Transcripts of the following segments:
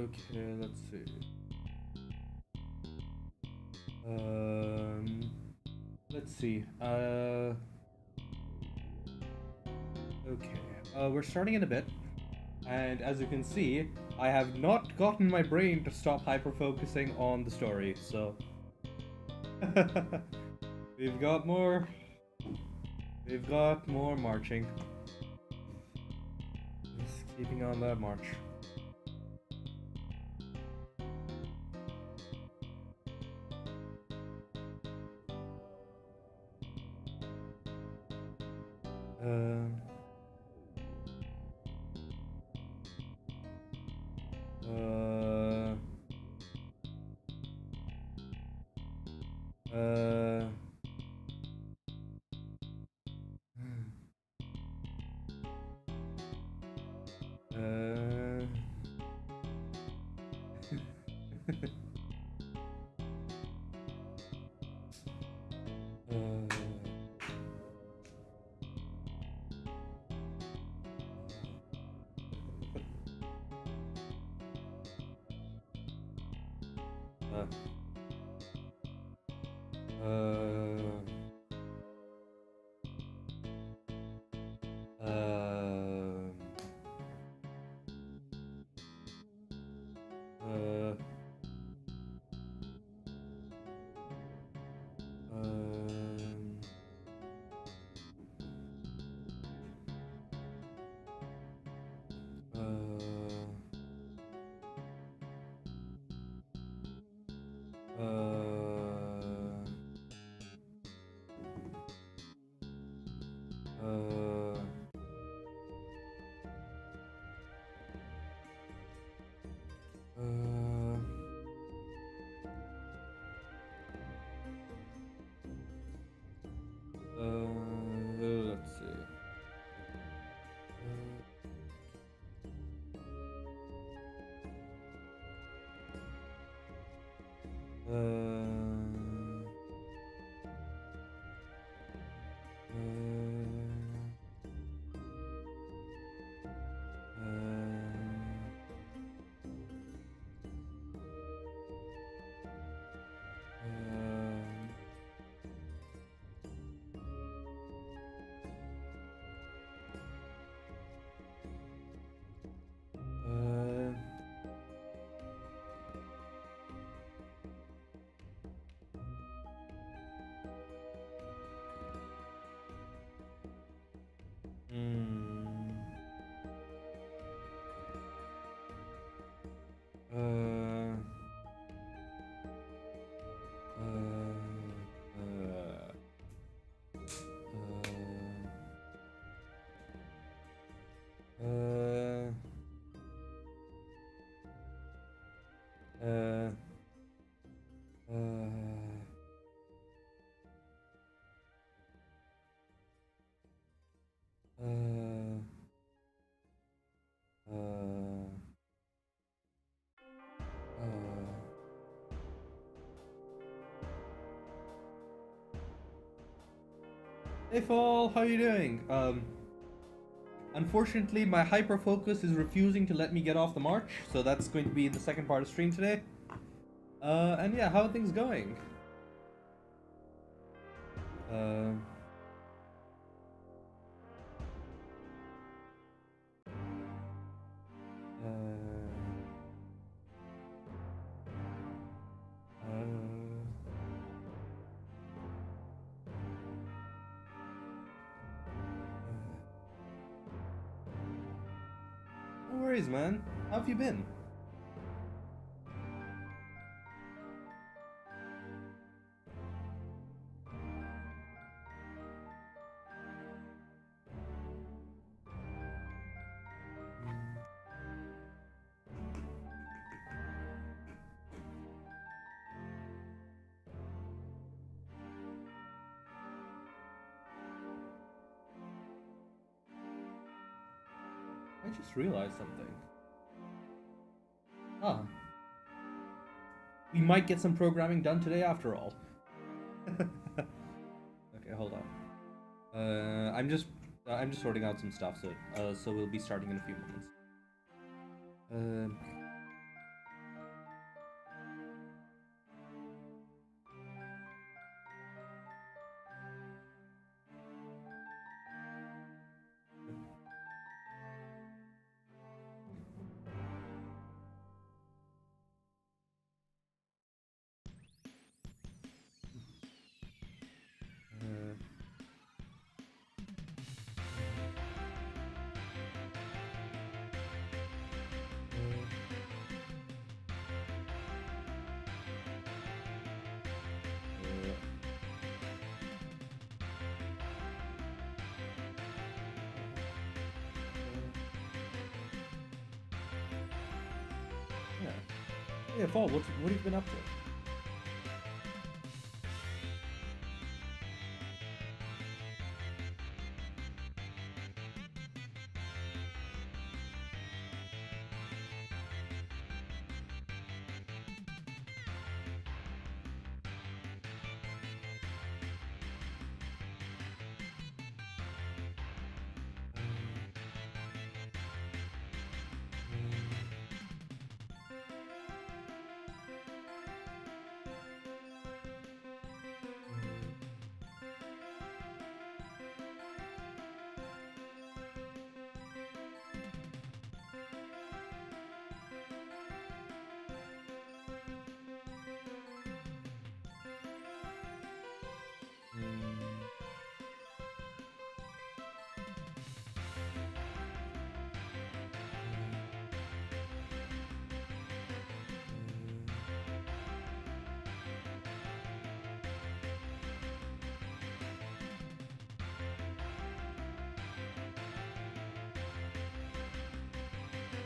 Okay, let's see. Let's see. Okay. We're starting in a bit, and as you can see, I have not gotten my brain to stop hyper-focusing on the story, so... We've got more marching. Just keeping on that march. Let's see. Hey Fall, how you doing? Unfortunately, my hyper focus is refusing to let me get off the march, so that's going to be the second part of stream today. And yeah, how are things going? No worries, man. How have you been? I just realized something. Ah. We might get some programming done today after all. Okay, hold on. I'm just sorting out some stuff, so we'll be starting in a few moments. Yeah, Fall, what have you been up to?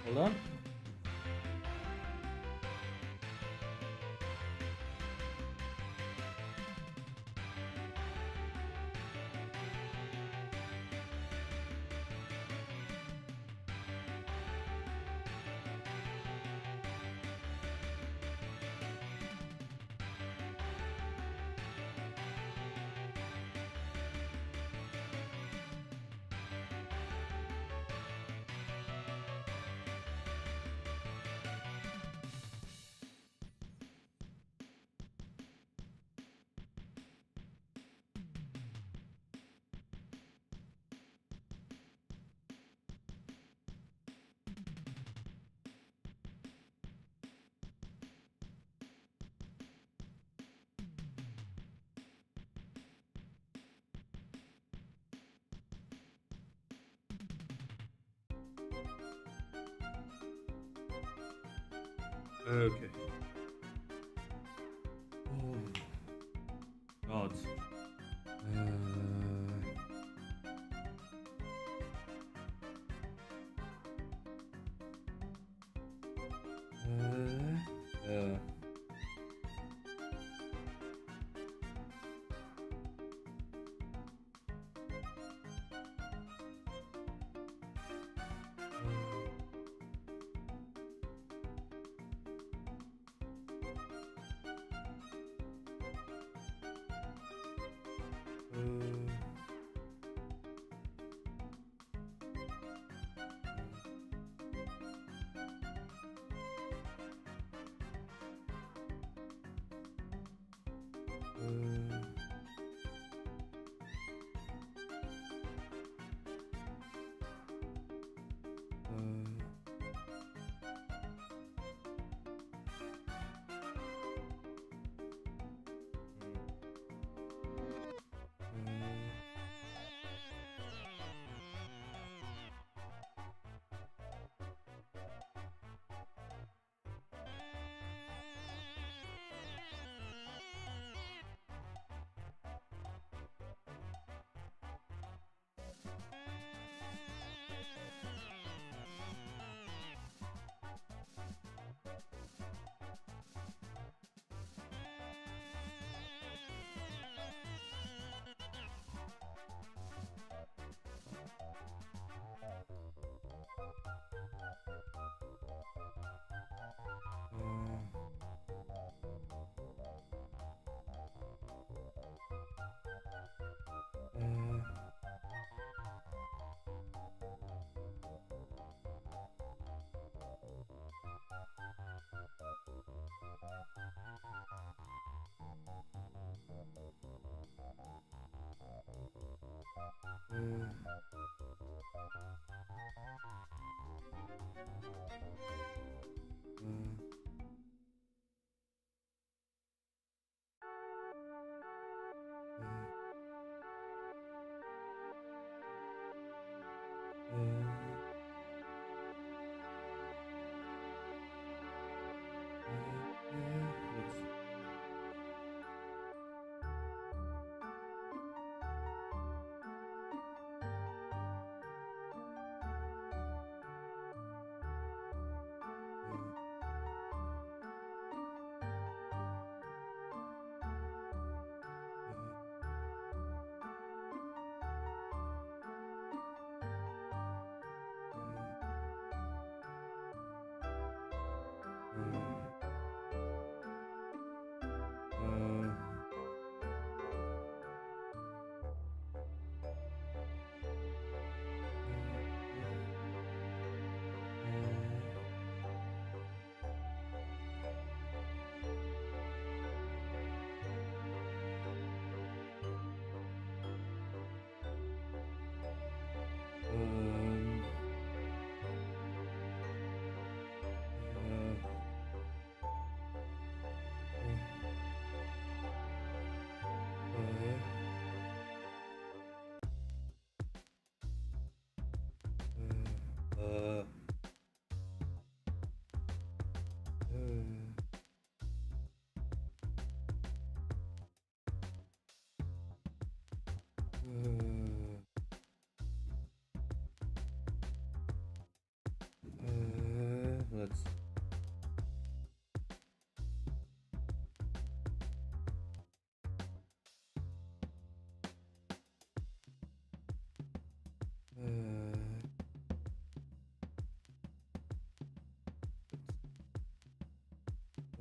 Hold on. Okay. Oh. God. Uh.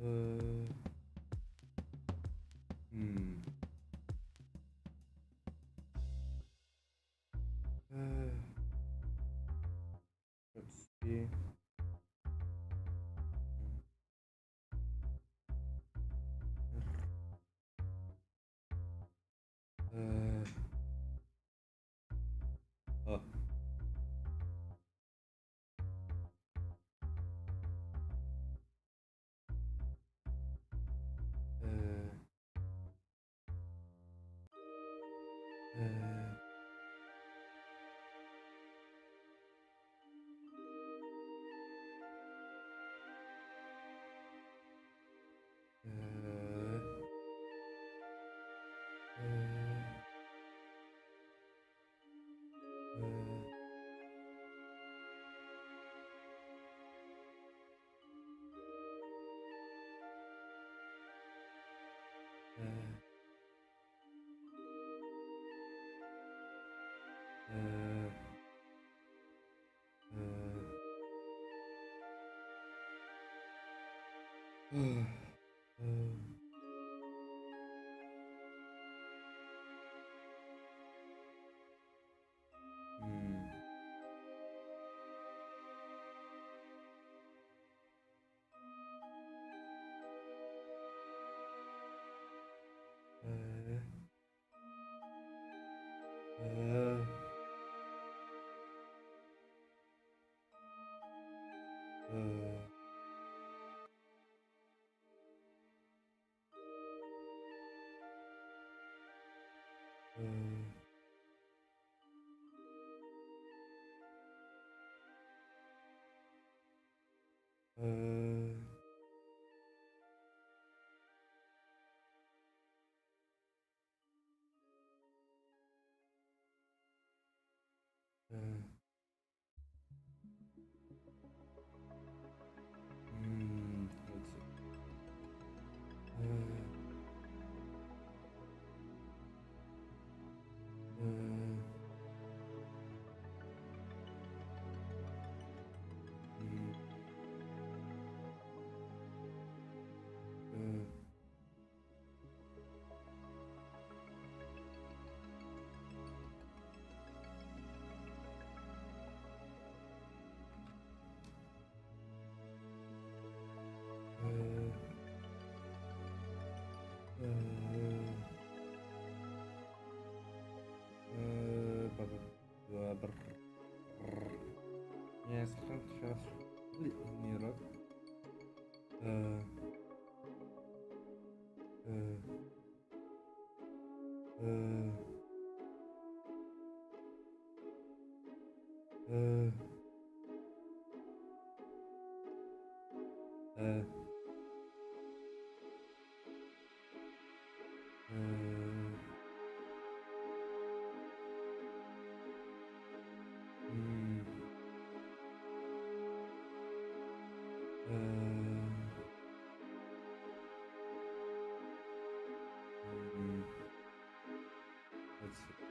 Hmm. Let's see. Oh. Let's see. Yes, Nirab. Let's see.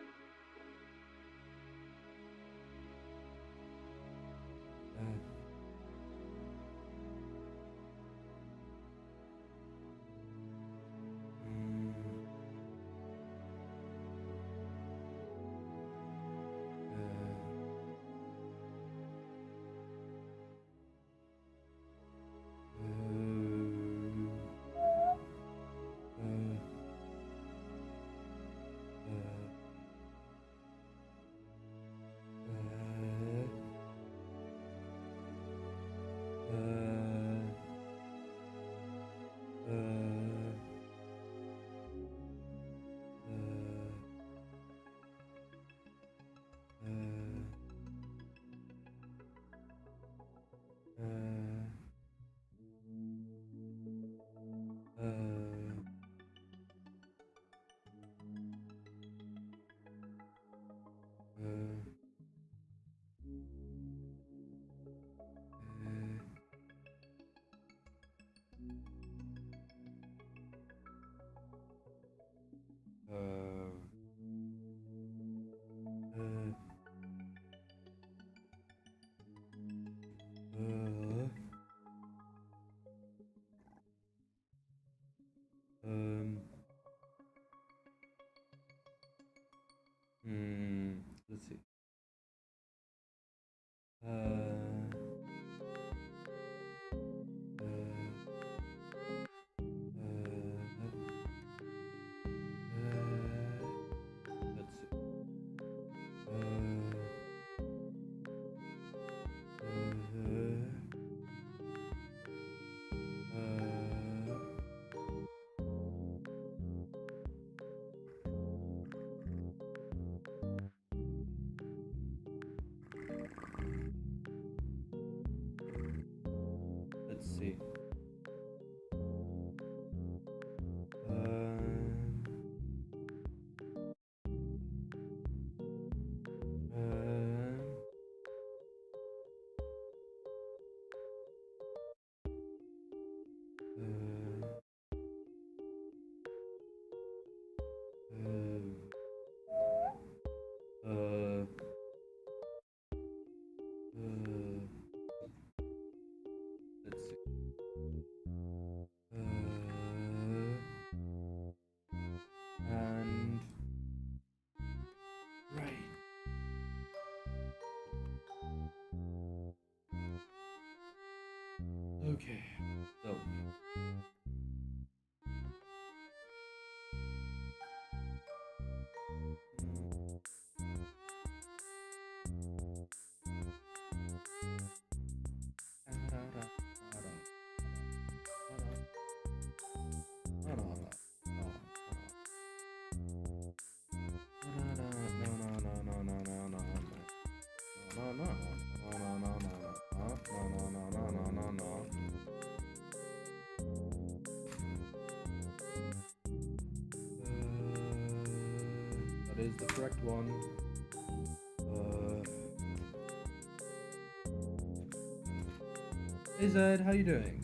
Um. Let's see. Let's see. Let's see. Let's see. And right. Okay. So. That is the correct one. Hey Zed, how you doing?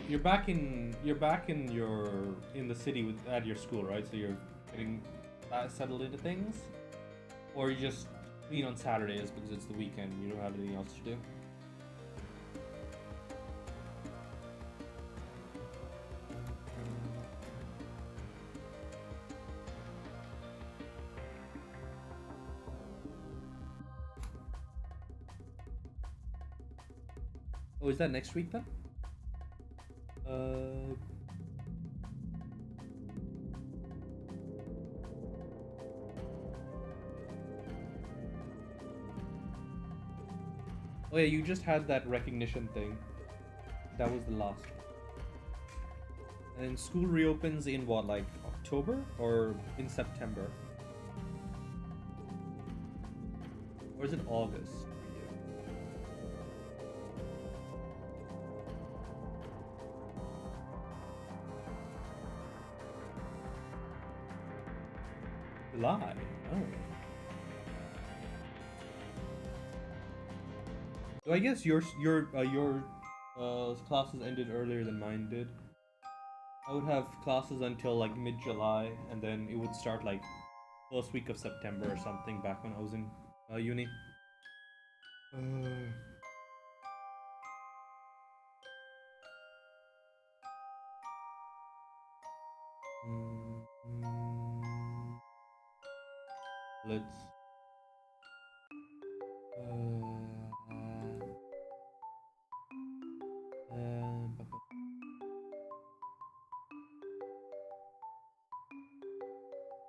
You're back in the city at your school, right? So you're getting settled into things, or you just clean on Saturdays because it's the weekend and you don't have anything else to do. Oh, is that next week then? Oh yeah, you just had that recognition thing. That was the last one. And school reopens in what, like October or in September? Or is it August? July. Oh. So I guess your classes ended earlier than mine did. I would have classes until like mid-July, and then it would start like first week of September or something back when I was in uni. Let's.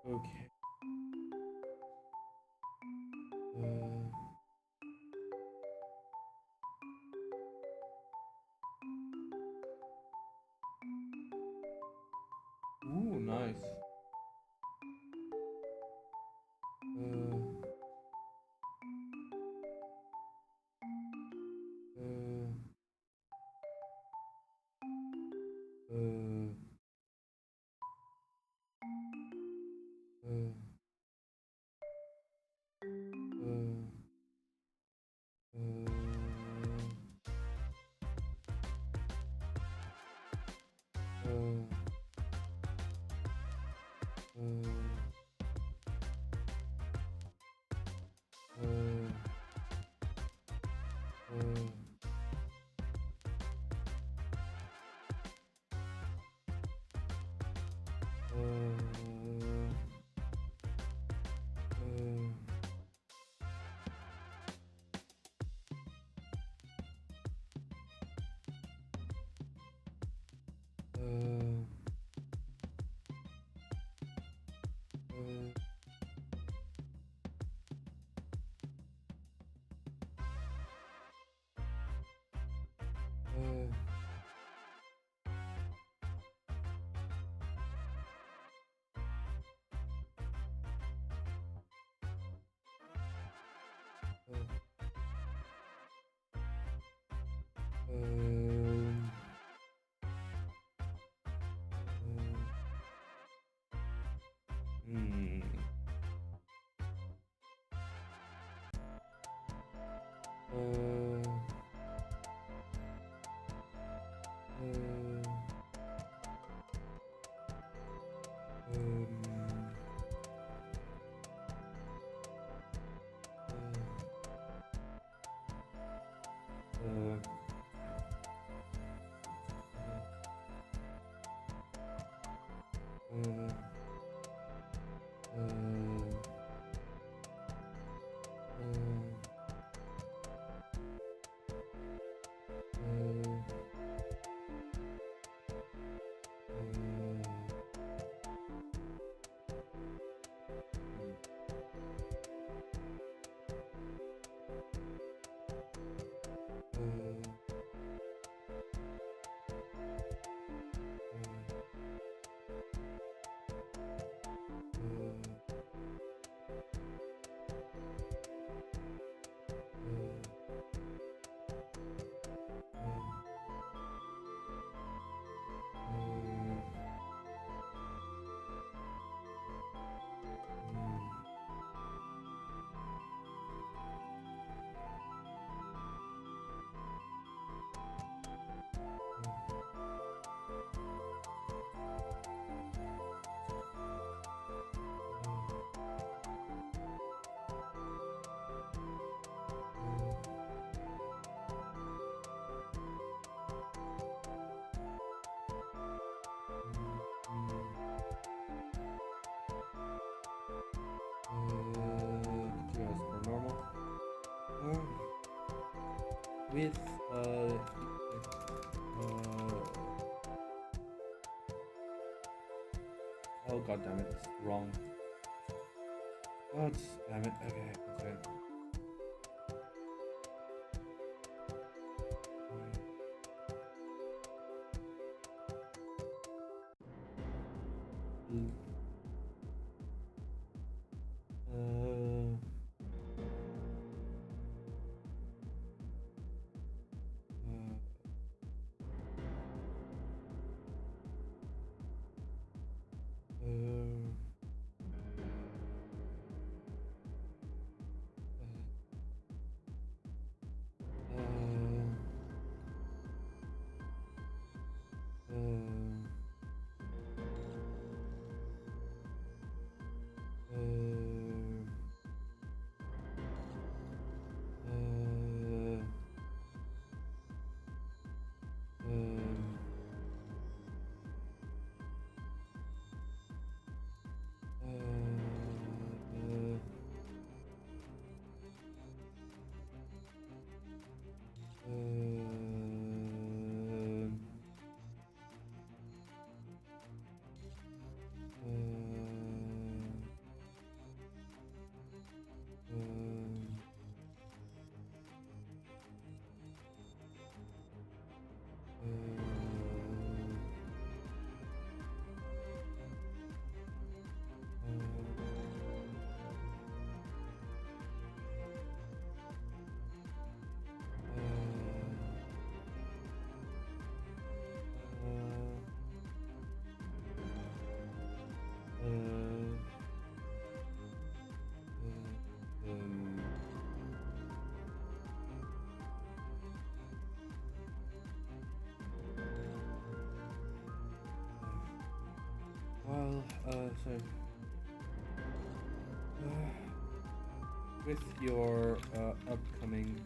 Okay. With oh god damn it, it's wrong. God damn it, okay, that's it. So with your upcoming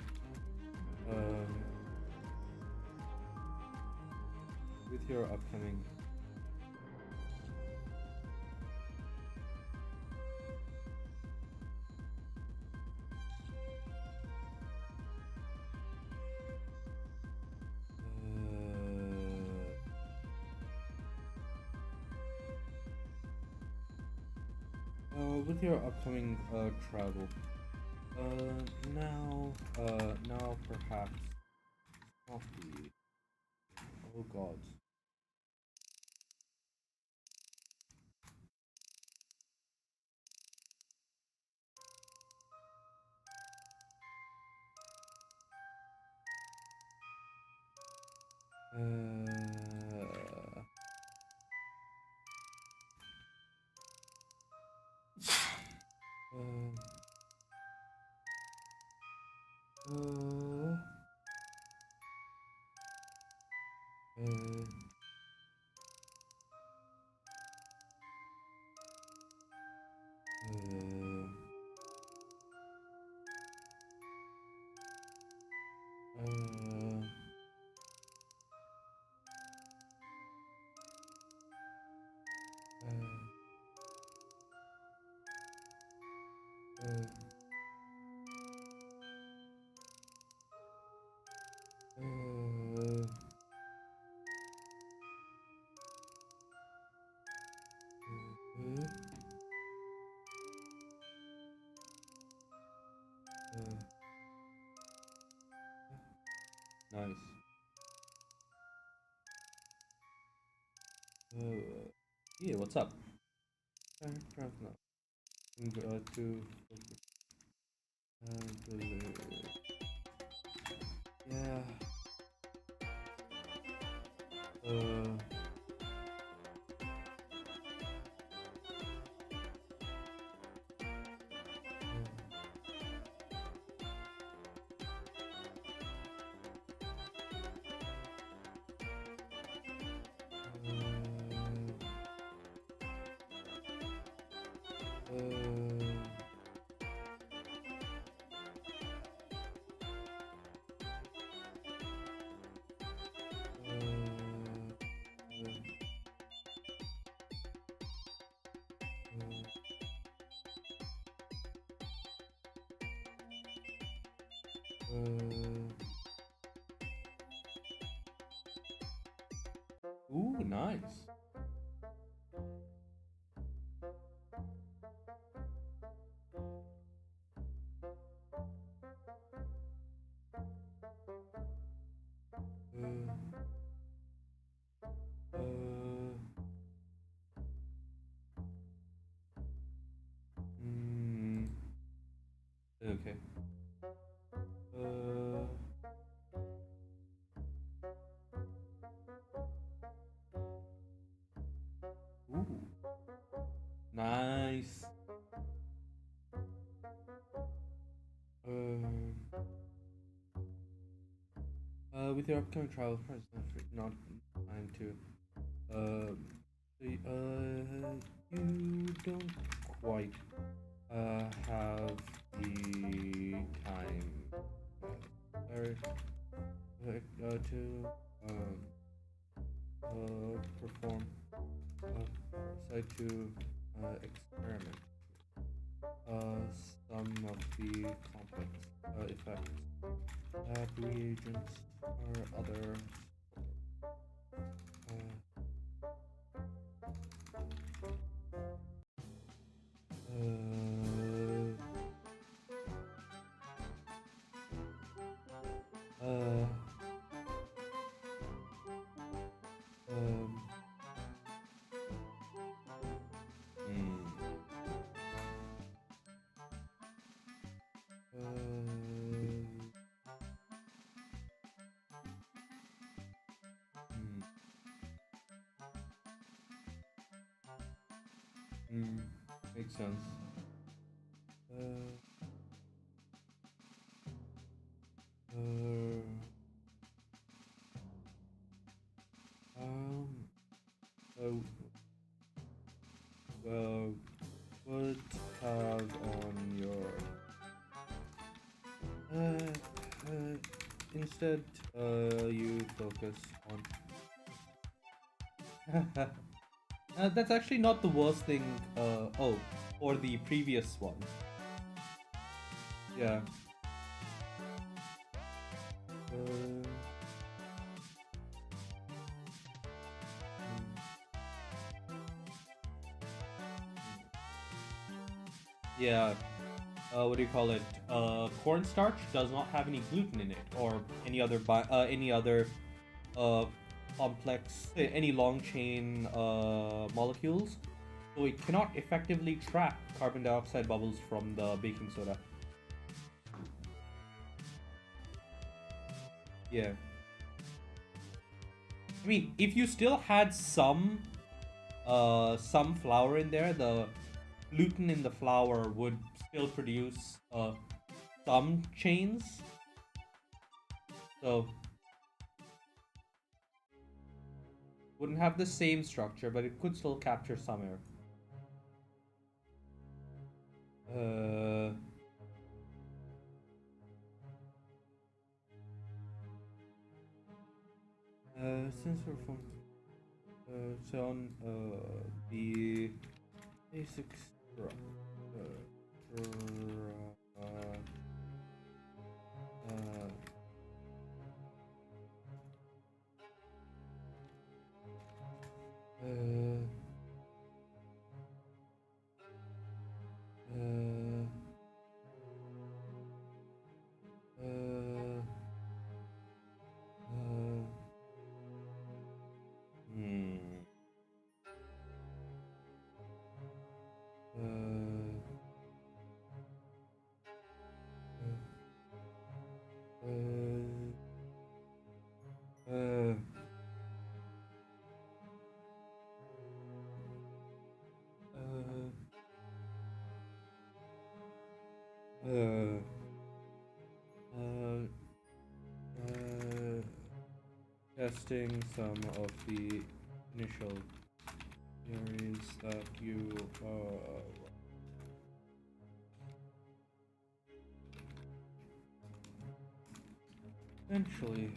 with your upcoming travel, now perhaps coffee. Oh God. Nice. Yeah, what's up? To yeah. Ooh, nice. Okay. Ooh. Nice. With your upcoming travel, not time to. You don't quite have the time to perform side to experiment some of the complex effects that reagents or other makes sense. So, would have on your instead you focus on that's actually not the worst thing oh, for the previous one. Yeah. Yeah. What do you call it? Cornstarch does not have any gluten in it, or any other uh, any long chain molecules, so it cannot effectively trap carbon dioxide bubbles from the baking soda. Yeah. I mean, if you still had some flour in there, the gluten in the flour would still produce some chains. So wouldn't have the same structure, but it could still capture some air. Since we're from so on the basic structure. Testing some of the initial theories that you eventually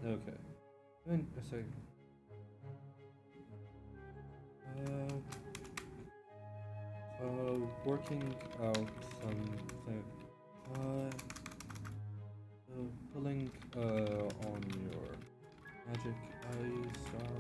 okay. Wait a second. Working out something. Pulling on your magic eye star.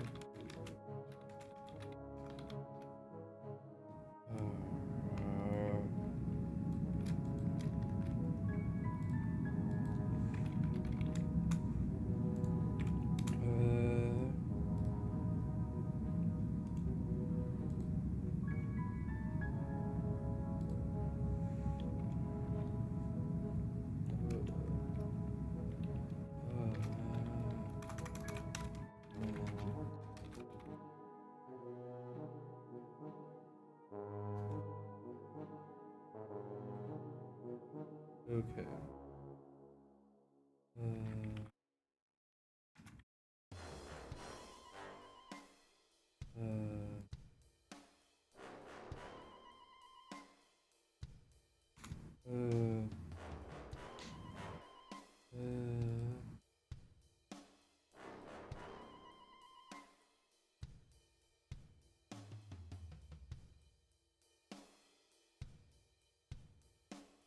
Okay.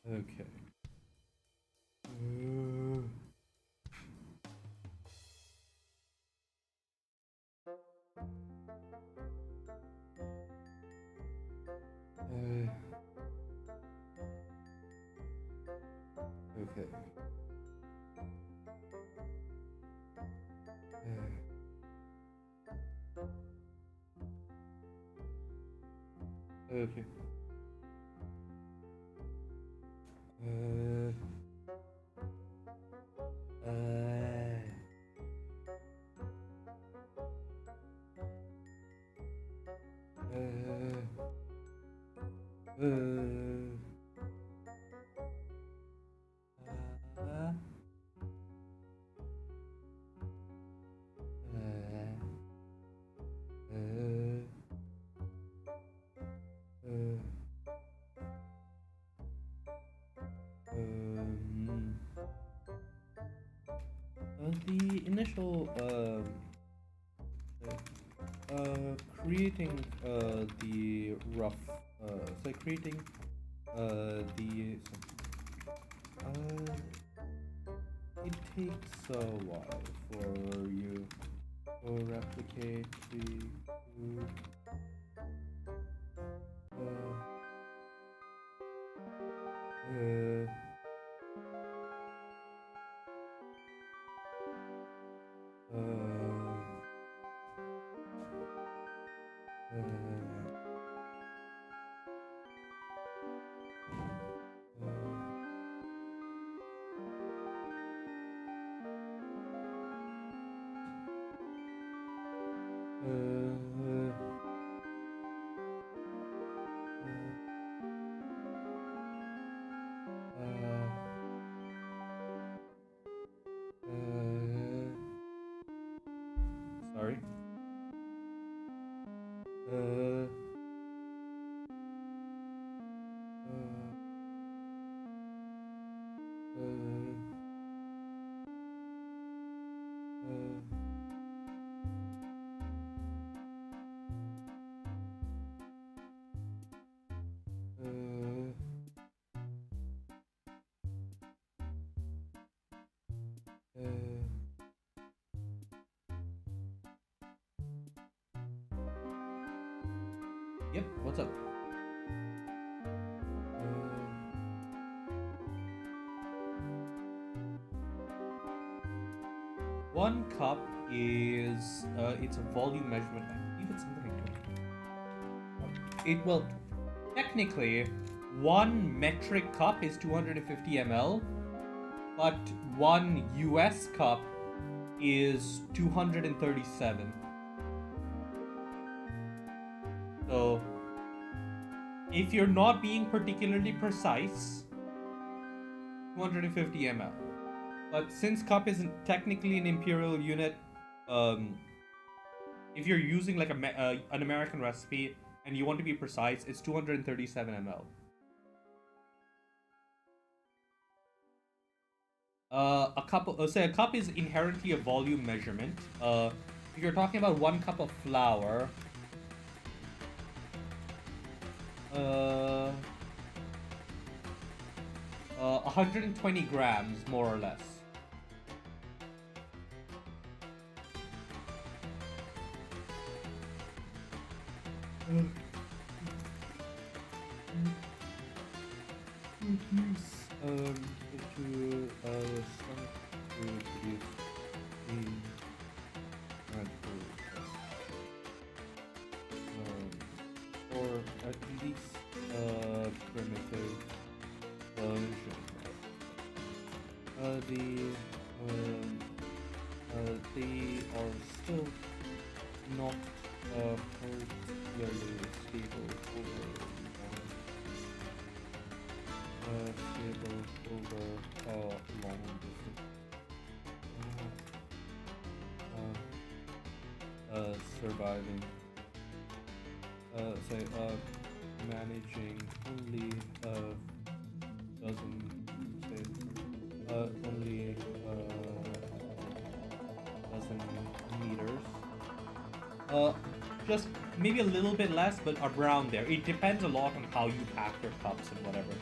Okay. Okay. Okay. the initial creating the rough so creating the it takes a while for you to replicate the sorry. Yep, what's up? One cup is it's a volume measurement. I believe it's something like it will technically one metric cup is 250 ml, but one US cup is 237. So if you're not being particularly precise, 250 ml. But since cup isn't technically an imperial unit, if you're using like an American recipe and you want to be precise, it's 237 ml. A cup is inherently a volume measurement. If you're talking about 1 cup of flour, 120 grams, more or less. Or at least primitive version. They are still not particularly stable over long distance. Surviving. Managing only only dozen meters. Just maybe a little bit less, but around there. It depends a lot on how you pack your cups and whatever.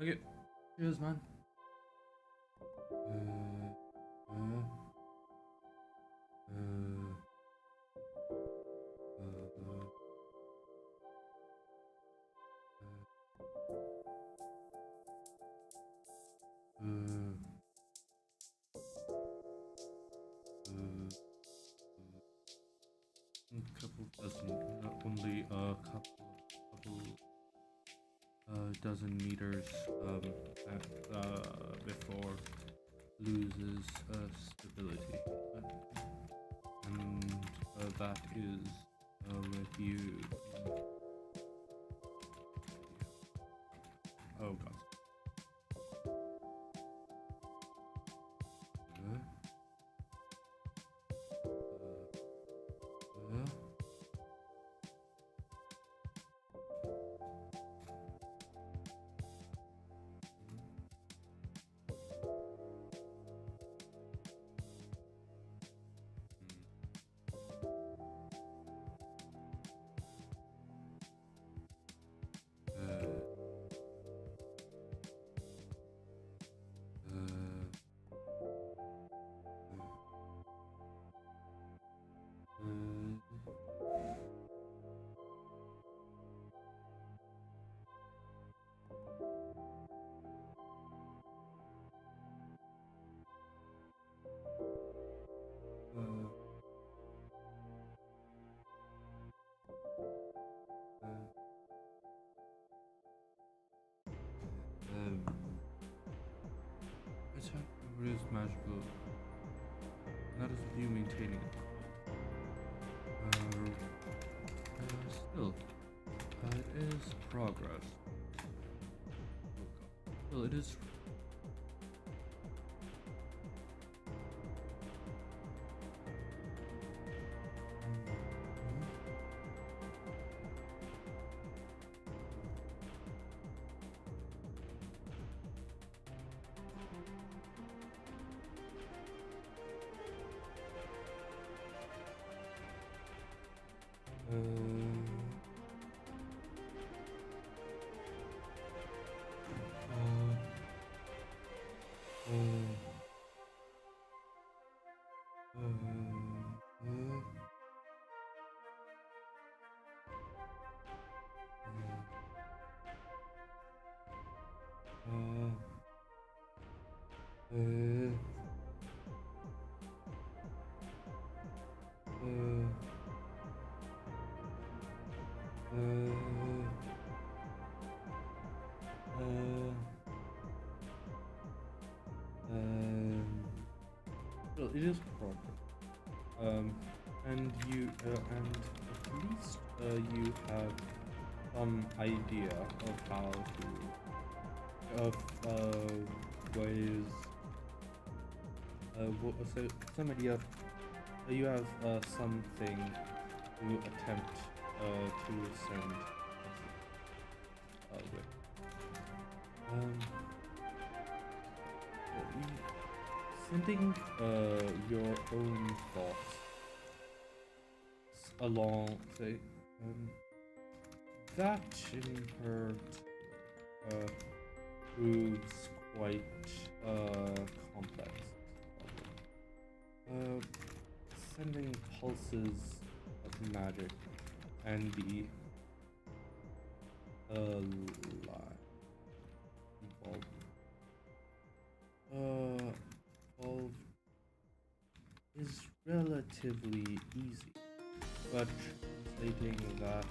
Okay. Cheers, man. Couple dozen, only a couple dozen meters before loses stability, and that is with you. Oh god. Attack is magical. That is you maintaining it. Still, it is progress. Well, it is. Well, it is progress. And you, and at least you have some idea of how to, of ways, so some idea, you have something to attempt to send with. Sending your own thoughts along, say, that in part proves quite complex. Sending pulses of magic and the lie involved is relatively easy, but translating that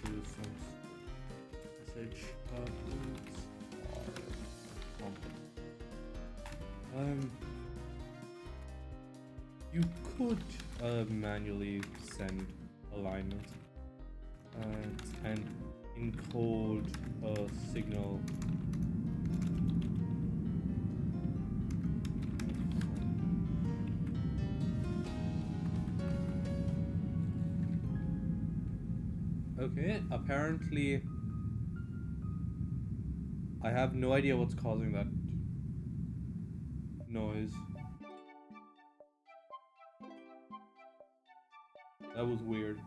into some message proves far complex. You could manually send alignment and encode a signal. Okay, apparently I have no idea what's causing that noise. That was weird.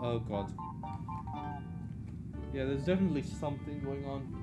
Oh god. Yeah, there's definitely something going on.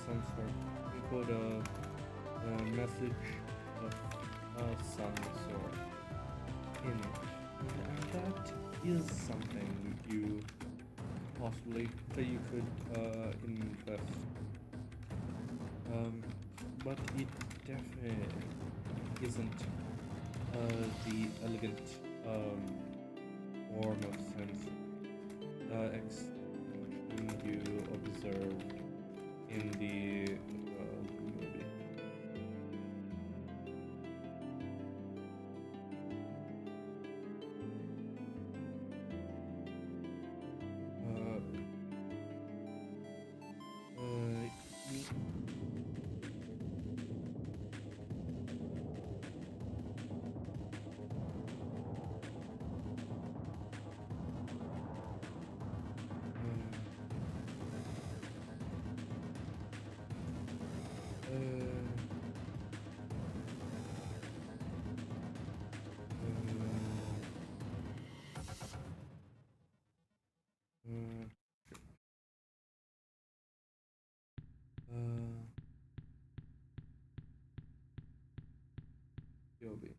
Some sort. Encode a message of some sort in it. And that is something you possibly that you could invest. But it definitely isn't the elegant form of sense expression you observed in the movie. Yobi.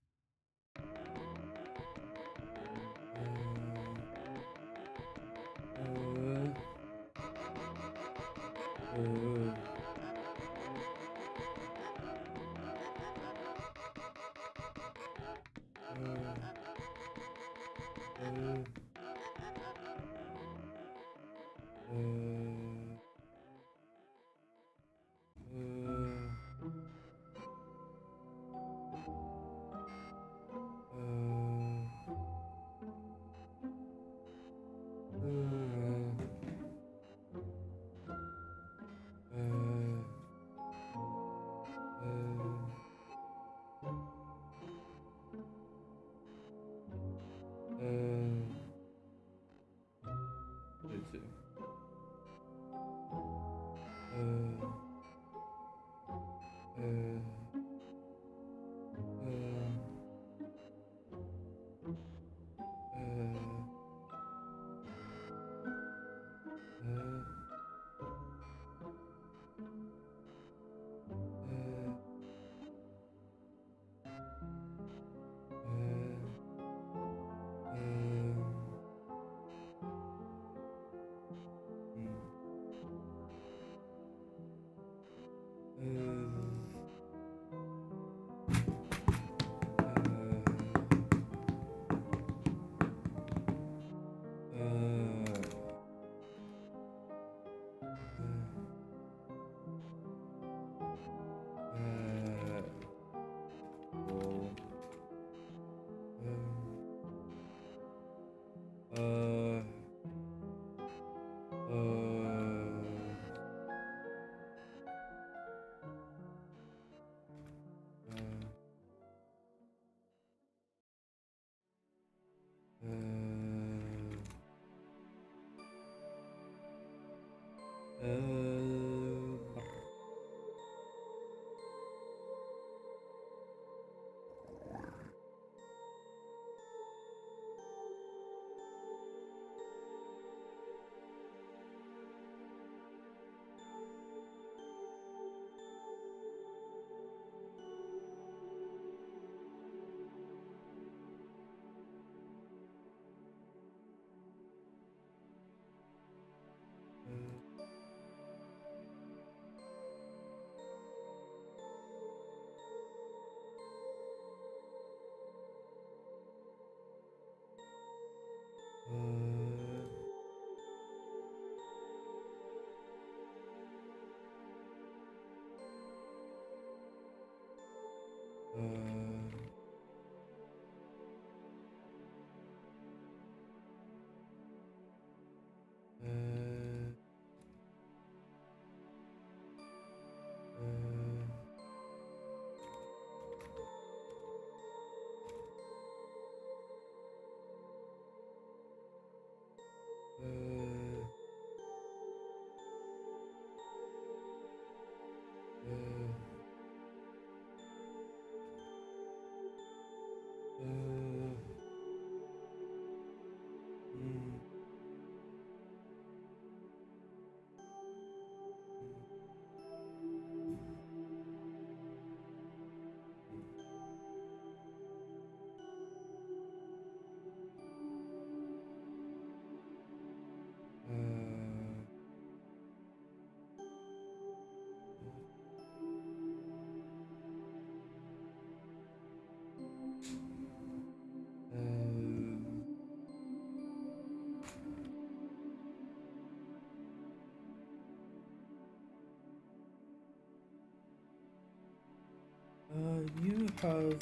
have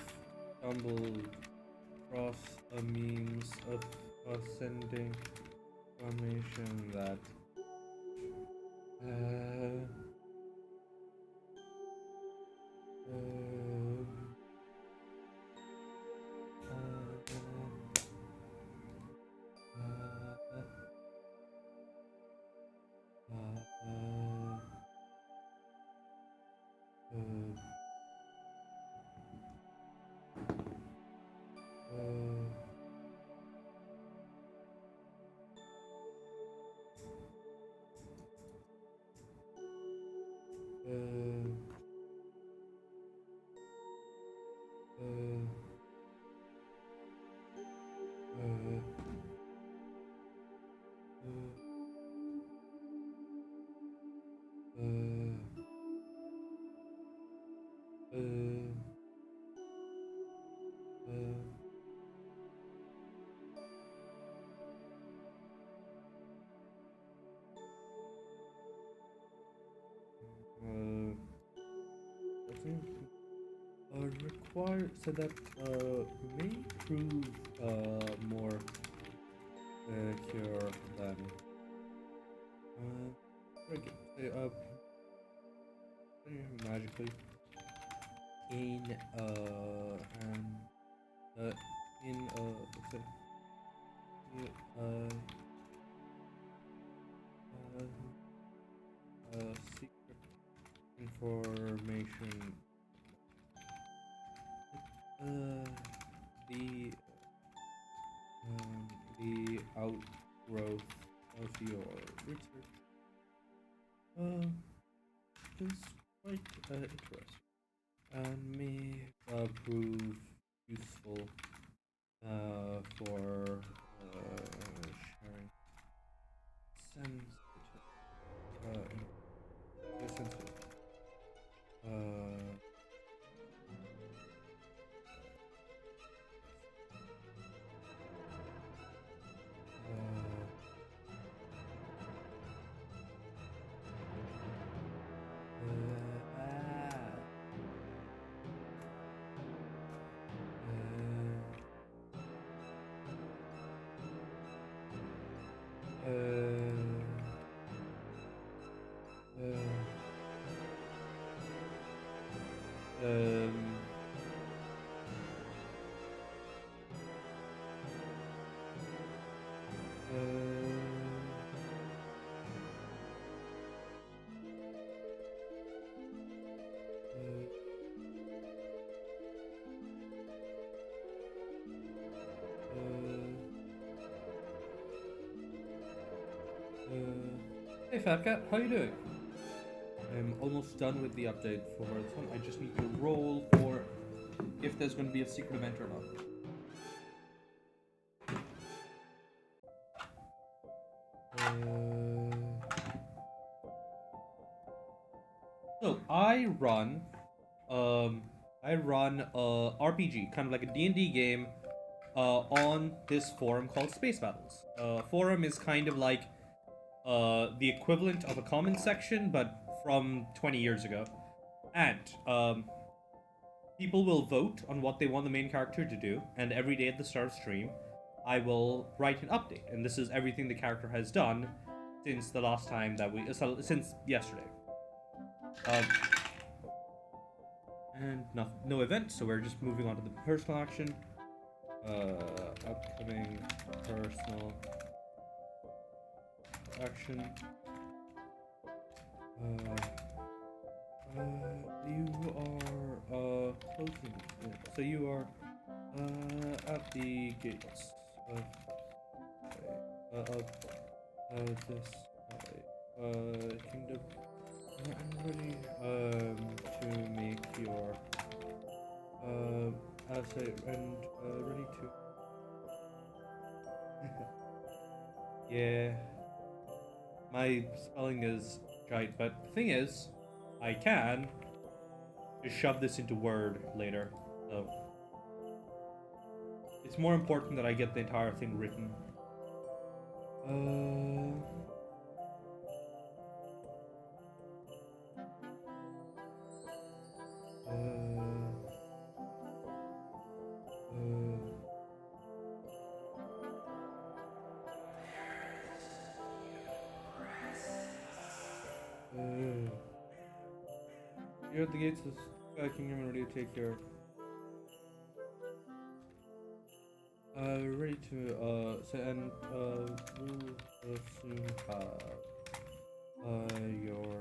stumbled across a means of ascending formation that required so that may prove more secure than magically in what's it? Secret information. The outgrowth of your research is quite interesting and may prove useful for sharing sensitive Hey Fat Cat, how you doing? I'm almost done with the update for this one. I just need to roll for if there's going to be a secret event or not. So I run RPG, kind of like a D&D game, on this forum called Spacebattles. Forum is kind of like the equivalent of a comment section, but from 20 years ago. And people will vote on what they want the main character to do, and every day at the start of stream, I will write an update. And this is everything the character has done since the last time that since yesterday. And no event, so we're just moving on to the personal action. Upcoming personal action. You are closing it. So you are at the gates of this kingdom. I'm ready to make your ready to yeah, my spelling is giant, but the thing is I can just shove this into Word later, so it's more important that I get the entire thing written. You're at the gates of Sky Kingdom, ready to take your ready to and we'll soon have your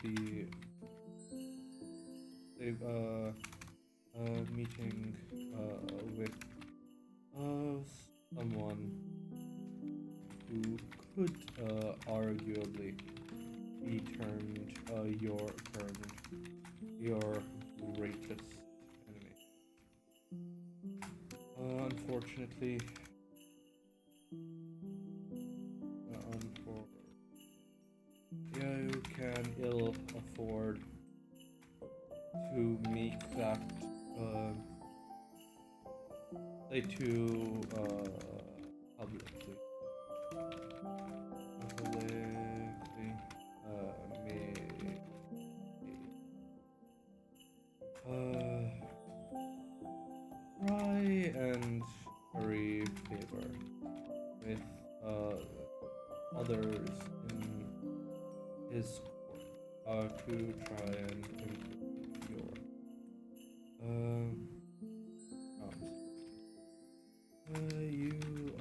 be meeting with someone who could arguably be termed your greatest enemy. Unfortunately, you can ill afford to make that say to publicly may try and curry favor with others in his court to try and improve your you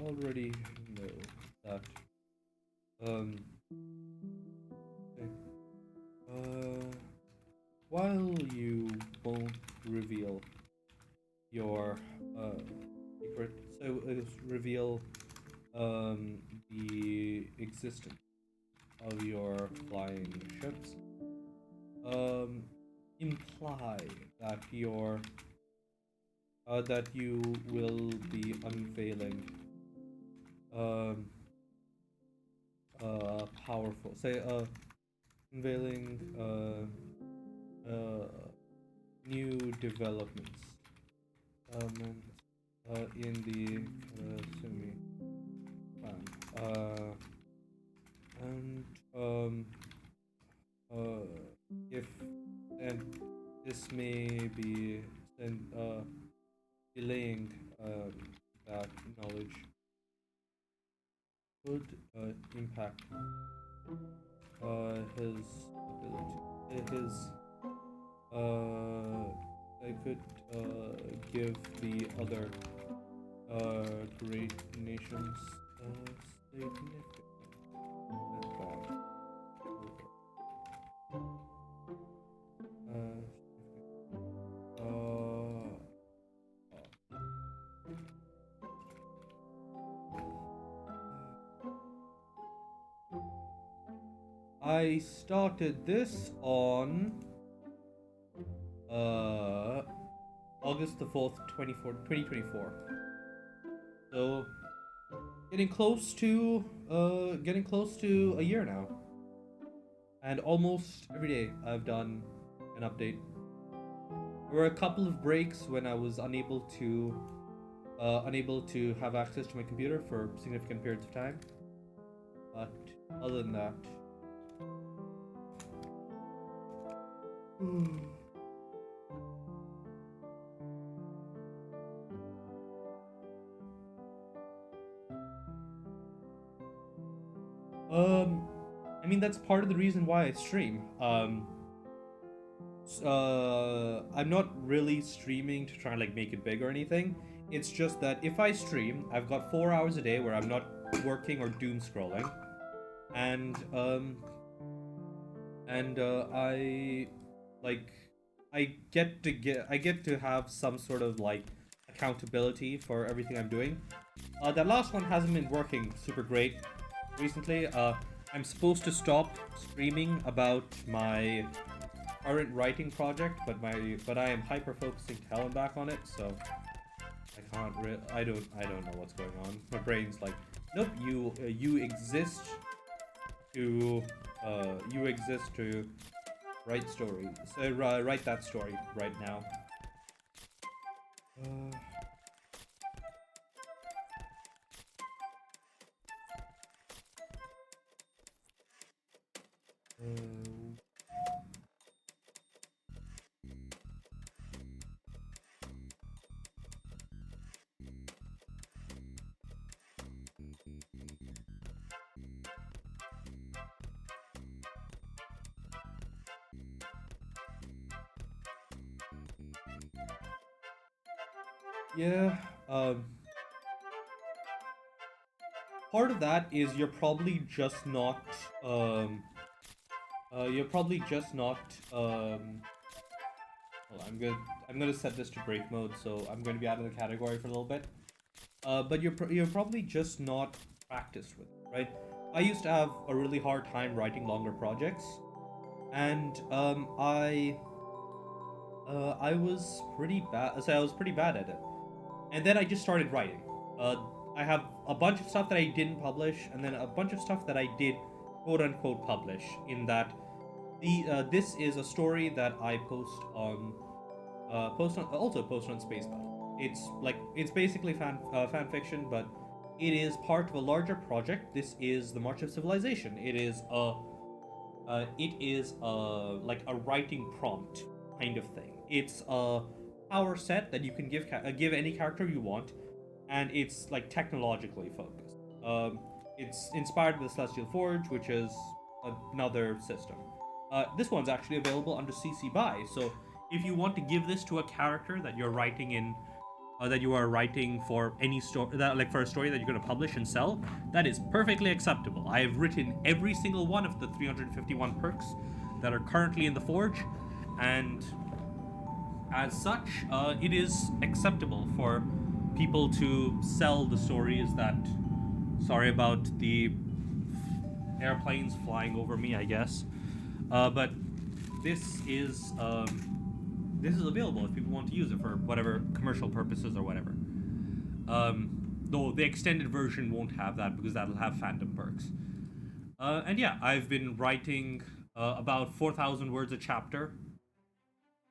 already know that while you won't reveal your secret, so reveal the existence of your flying ships, imply that that you will be unveiling powerful, say unveiling new developments in the semi plan, and if and this may be delaying that knowledge could impact his ability, his I could give the other great nations significant advantage I started this on August the 4th, 2024. So getting close to a year now. And almost every day I've done an update. There were a couple of breaks when I was unable to have access to my computer for significant periods of time. But other than that, I mean, that's part of the reason why I stream. I'm not really streaming to try and like make it big or anything. It's just that if I stream, I've got 4 hours a day where I'm not working or doom scrolling, and I get to have some sort of like accountability for everything I'm doing. That last one hasn't been working super great recently. I'm supposed to stop streaming about my current writing project, but I am hyper focusing to hell and back on it, so I don't know what's going on. My brain's like, nope, you exist to write stories. So write that story right now. Yeah. Part of that is you're probably just not. You're probably just not. Well, I'm gonna set this to break mode, so I'm going to be out of the category for a little bit. But you're probably just not practiced with it, right? I used to have a really hard time writing longer projects, and I was pretty bad. So I was pretty bad at it, and then I just started writing. Uh, I have a bunch of stuff that I didn't publish, and then a bunch of stuff that I did, quote unquote, publish. In that, this is a story that I also post on Spacebattles. It's basically fan fiction, but it is part of a larger project. This is the March of Civilization. It is like a writing prompt kind of thing. It's a power set that you can give any character you want, and it's like technologically focused. It's inspired by the Celestial Forge, which is another system. This one's actually available under CC BY, so if you want to give this to a character that you're writing in that you are writing for any story that like for a story that you're going to publish and sell, that is perfectly acceptable. I have written every single one of the 351 perks that are currently in the forge, and as such, it is acceptable for people to sell the stories that. Sorry about the airplanes flying over me, I guess. But this is available if people want to use it for whatever commercial purposes or whatever. Though the extended version won't have that because that'll have fandom perks. And yeah, I've been writing about 4,000 words a chapter,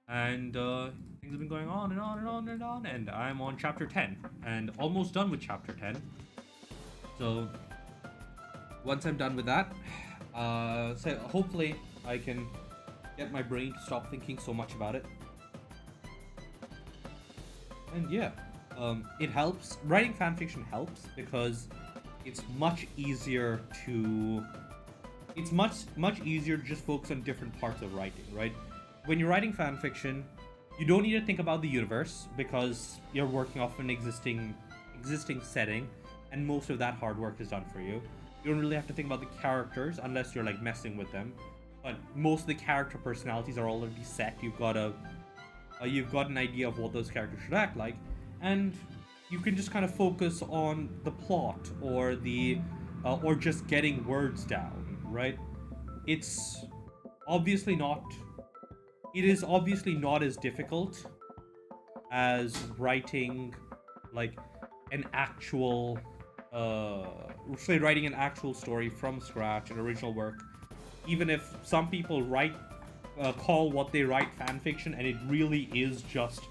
and things have been going on and on and on and on, and I'm on chapter 10 and almost done with chapter 10. So once I'm done with that, so hopefully I can get my brain to stop thinking so much about it. And yeah, it helps. Writing fanfiction helps because it's much easier to. It's much easier to just focus on different parts of writing, right? When you're writing fanfiction, you don't need to think about the universe because you're working off an existing setting, and most of that hard work is done for you. You don't really have to think about the characters unless you're like messing with them. But most of the character personalities are already set. You've got an idea of what those characters should act like, and you can just kind of focus on the plot or or just getting words down, right? It's obviously not. It is obviously not as difficult as writing like an actual writing an actual story from scratch, an original work. Even if some people call what they write fan fiction, and it really is just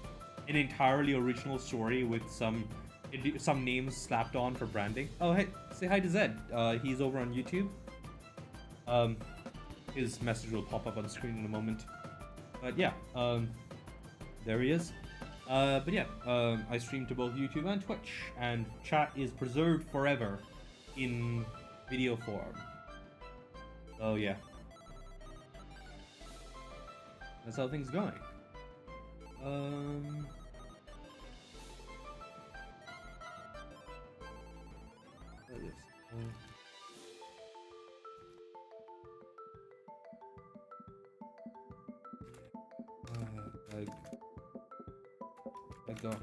an entirely original story with some names slapped on for branding. Oh, hey, say hi to Zed. He's over on YouTube. His message will pop up on the screen in a moment. But yeah, there he is. But yeah, I stream to both YouTube and Twitch, and chat is preserved forever in video form. So yeah, that's how things going. What is this? I got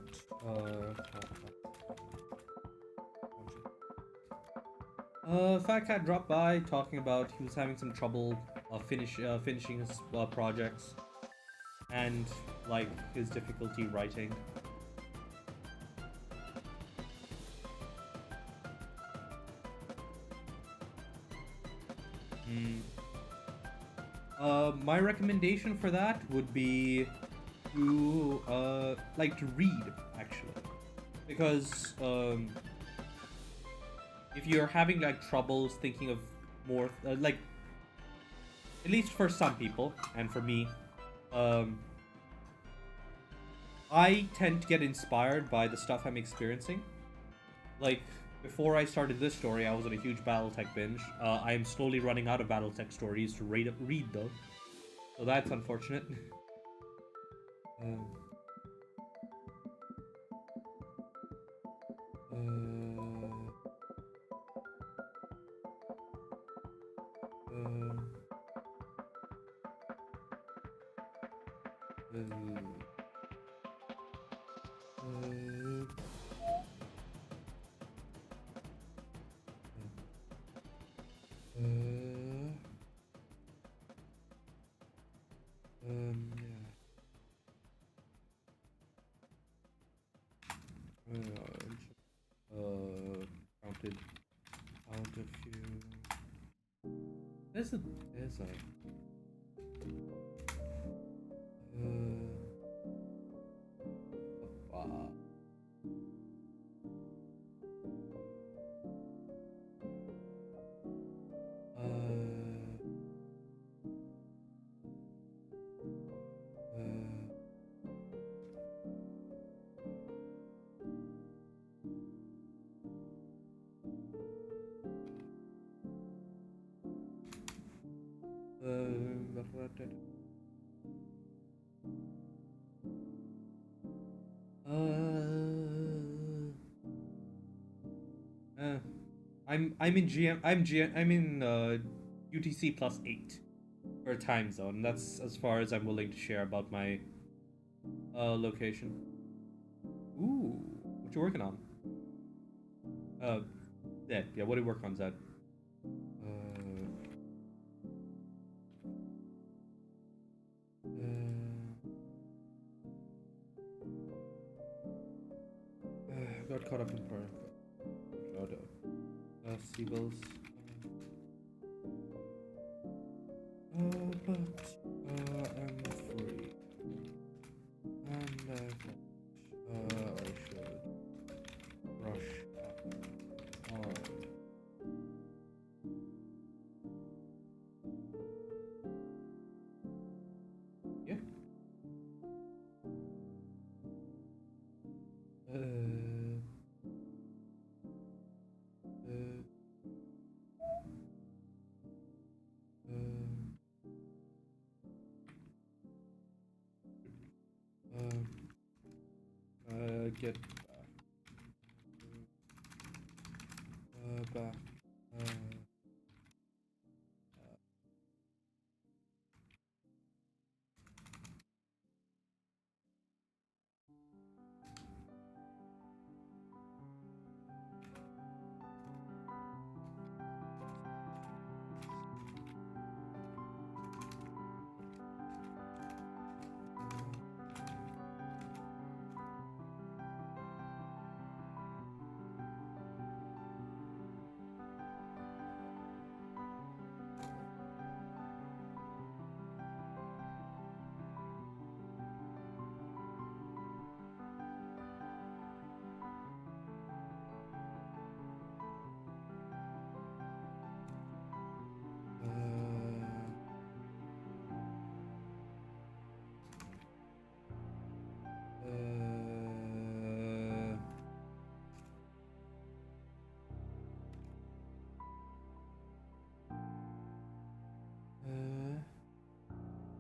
Fat Cat dropped by talking about he was having some trouble finishing his projects and like his difficulty writing. My recommendation for that would be to to read, actually, because if you're having like troubles thinking of more like, at least for some people and for me, I tend to get inspired by the stuff I'm experiencing. Like, before I started this story, I was on a huge Battletech binge. I am slowly running out of Battletech stories to read though, so that's unfortunate. Counted out a few. There's a I'm in GM. I'm in UTC +8 for time zone. That's as far as I'm willing to share about my location. Ooh, what you working on? Zed. Yeah, what do you work on, Zed? Got caught up in part. Seagulls. But I'm free. And I should rush on. Yeah. Get back.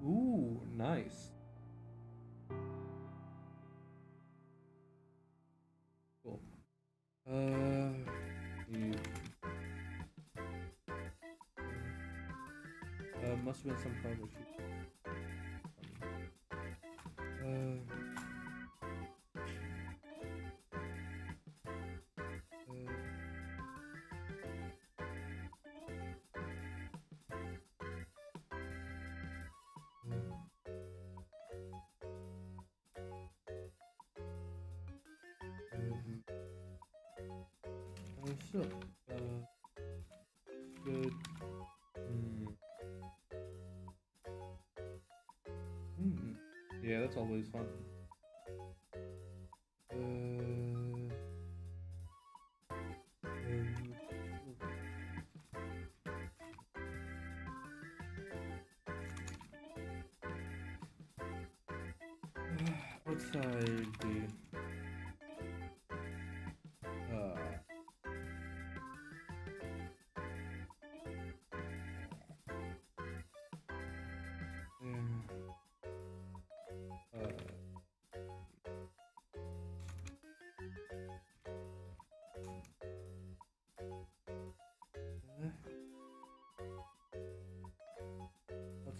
Ooh, nice. Cool. Must have been some progress. So, good. Yeah, that's always fun. Outside the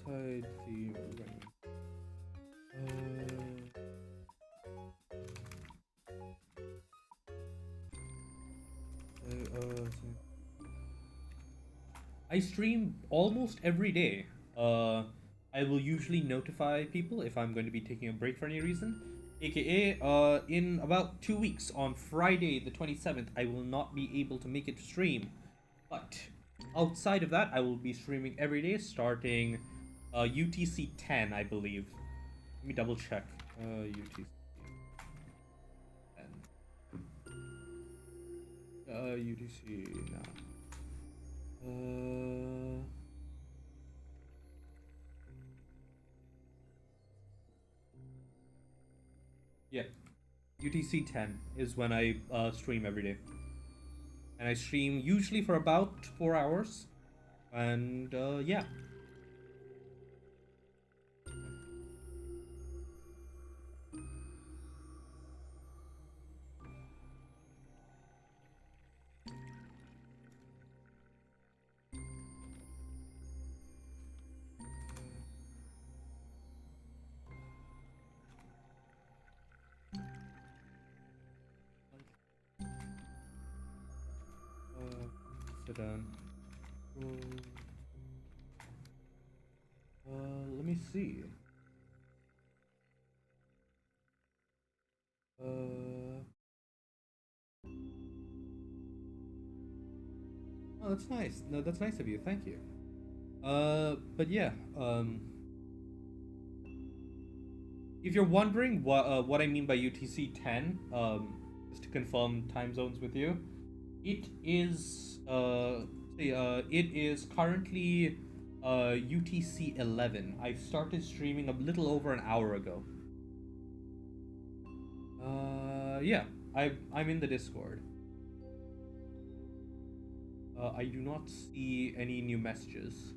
outside the range. I stream almost every day. I will usually notify people if I'm going to be taking a break for any reason. AKA, in about 2 weeks, on Friday the 27th, I will not be able to make it to stream. But outside of that, I will be streaming every day starting UTC 10, I believe. Let me double check. UTC 10. UTC now. Yeah, UTC 10 is when I stream every day, and I stream usually for about 4 hours, and yeah. Sit down. Let me see. Oh, that's nice. No, that's nice of you. Thank you. But yeah. If you're wondering what I mean by UTC 10, just to confirm time zones with you, it is it is currently UTC 11. I started streaming a little over an hour ago. Yeah, I'm in the Discord. I do not see any new messages.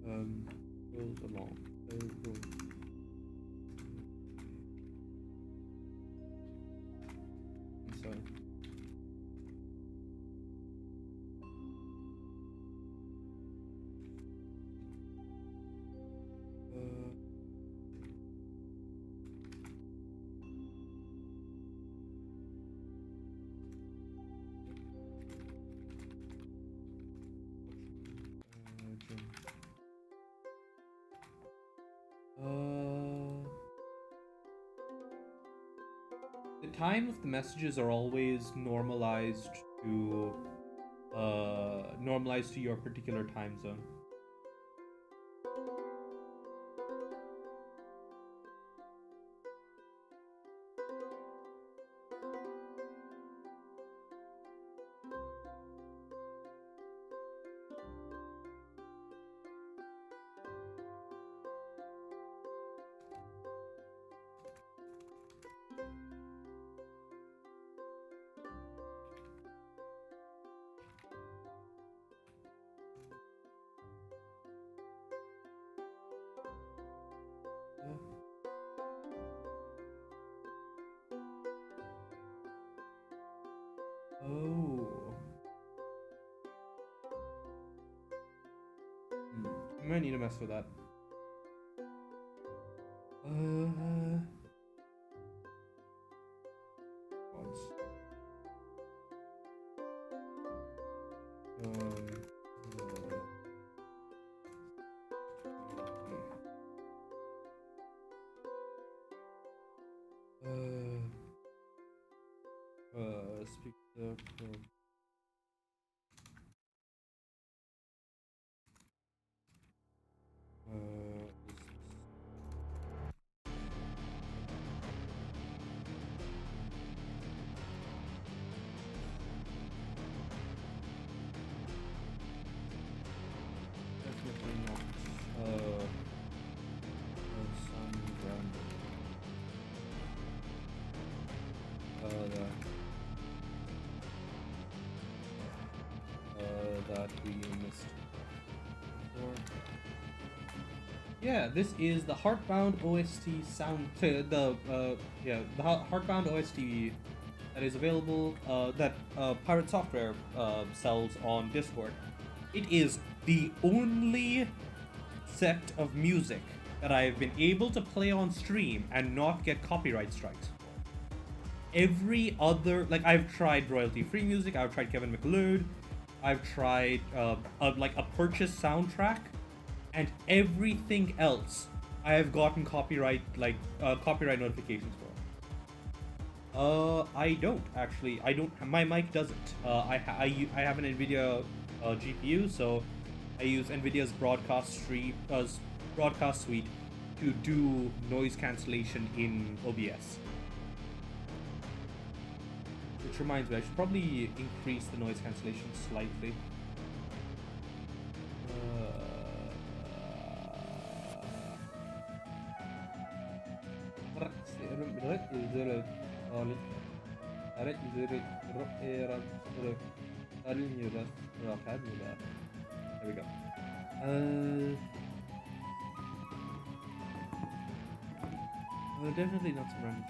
Goes along. I'm sorry. The time of the messages are always normalized to your particular time zone. Oh. I might need to mess with that. Odds. Speak the probe. Definitely not. Some random. That we missed before. Yeah, this is the Heartbound OST sound. The Heartbound OST that that is available, that Pirate Software sells on Discord. It is the only set of music that I've been able to play on stream and not get copyright strikes for. Every other, like, I've tried royalty-free music, I've tried Kevin MacLeod, I've tried like a purchased soundtrack, and everything else I have gotten copyright notifications for. I don't actually. I don't. My mic doesn't. I have an NVIDIA GPU, so I use NVIDIA's broadcast suite to do noise cancellation in OBS. Which reminds me, I should probably increase the noise cancellation slightly. There we go. Definitely not some range.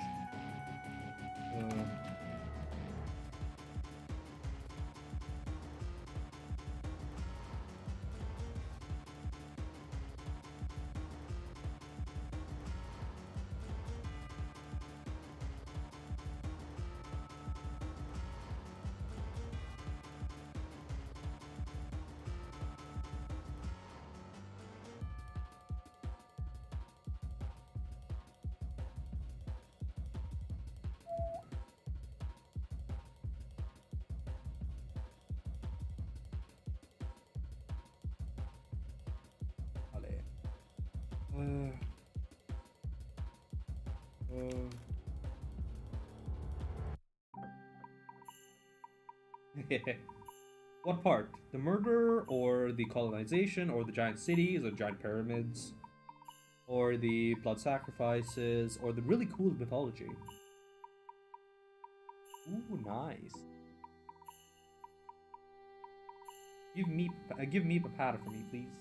What part? The murder, or the colonization, or the giant cities, or giant pyramids, or the blood sacrifices, or the really cool mythology? Ooh, nice. Give me papata for me, please.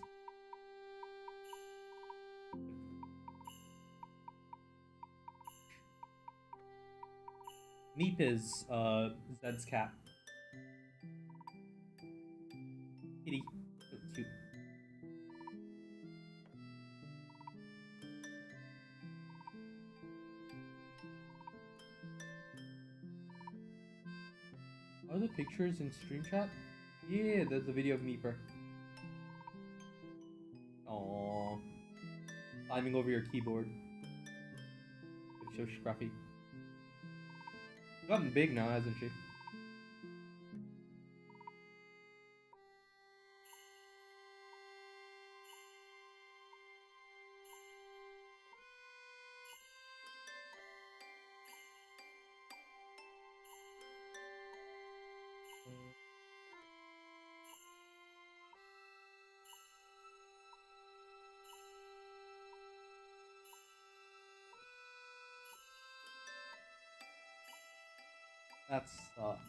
Meep is Zed's cat. Kitty. So cute. Are the pictures in stream chat? Yeah, there's a video of Meeper. Aww. Climbing over your keyboard. It's so scruffy. Gotten big now, hasn't she? That sucks.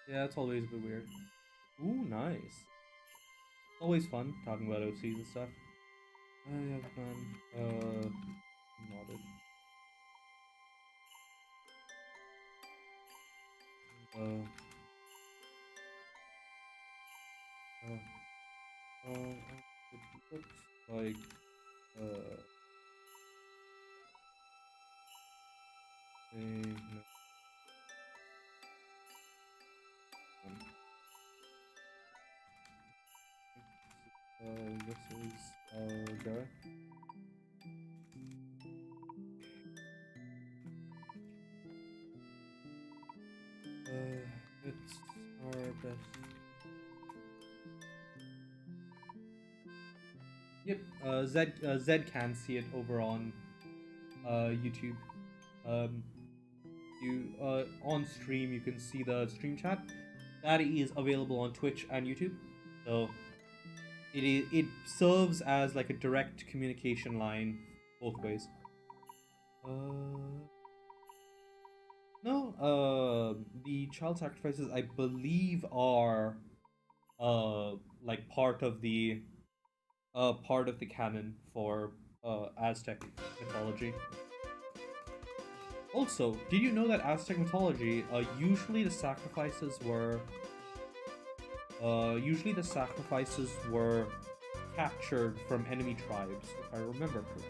Yeah, it's always a bit weird. Ooh, nice. It's always fun talking about OCs and stuff. Yeah, man. Nodded. It looks like this is Gareth. It's our best. Yep. Zed can see it over on YouTube. On stream you can see the stream chat. That is available on Twitch and YouTube. So it serves as like a direct communication line both ways. No, the child sacrifices I believe are like part of the canon for Aztec mythology. Also, did you know that Aztec mythology, usually the sacrifices were captured from enemy tribes, if I remember correctly.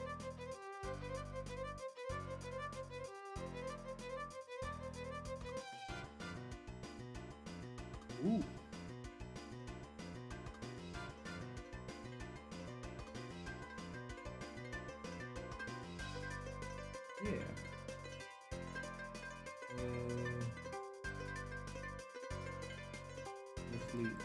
Ooh. Yeah. Let's leave.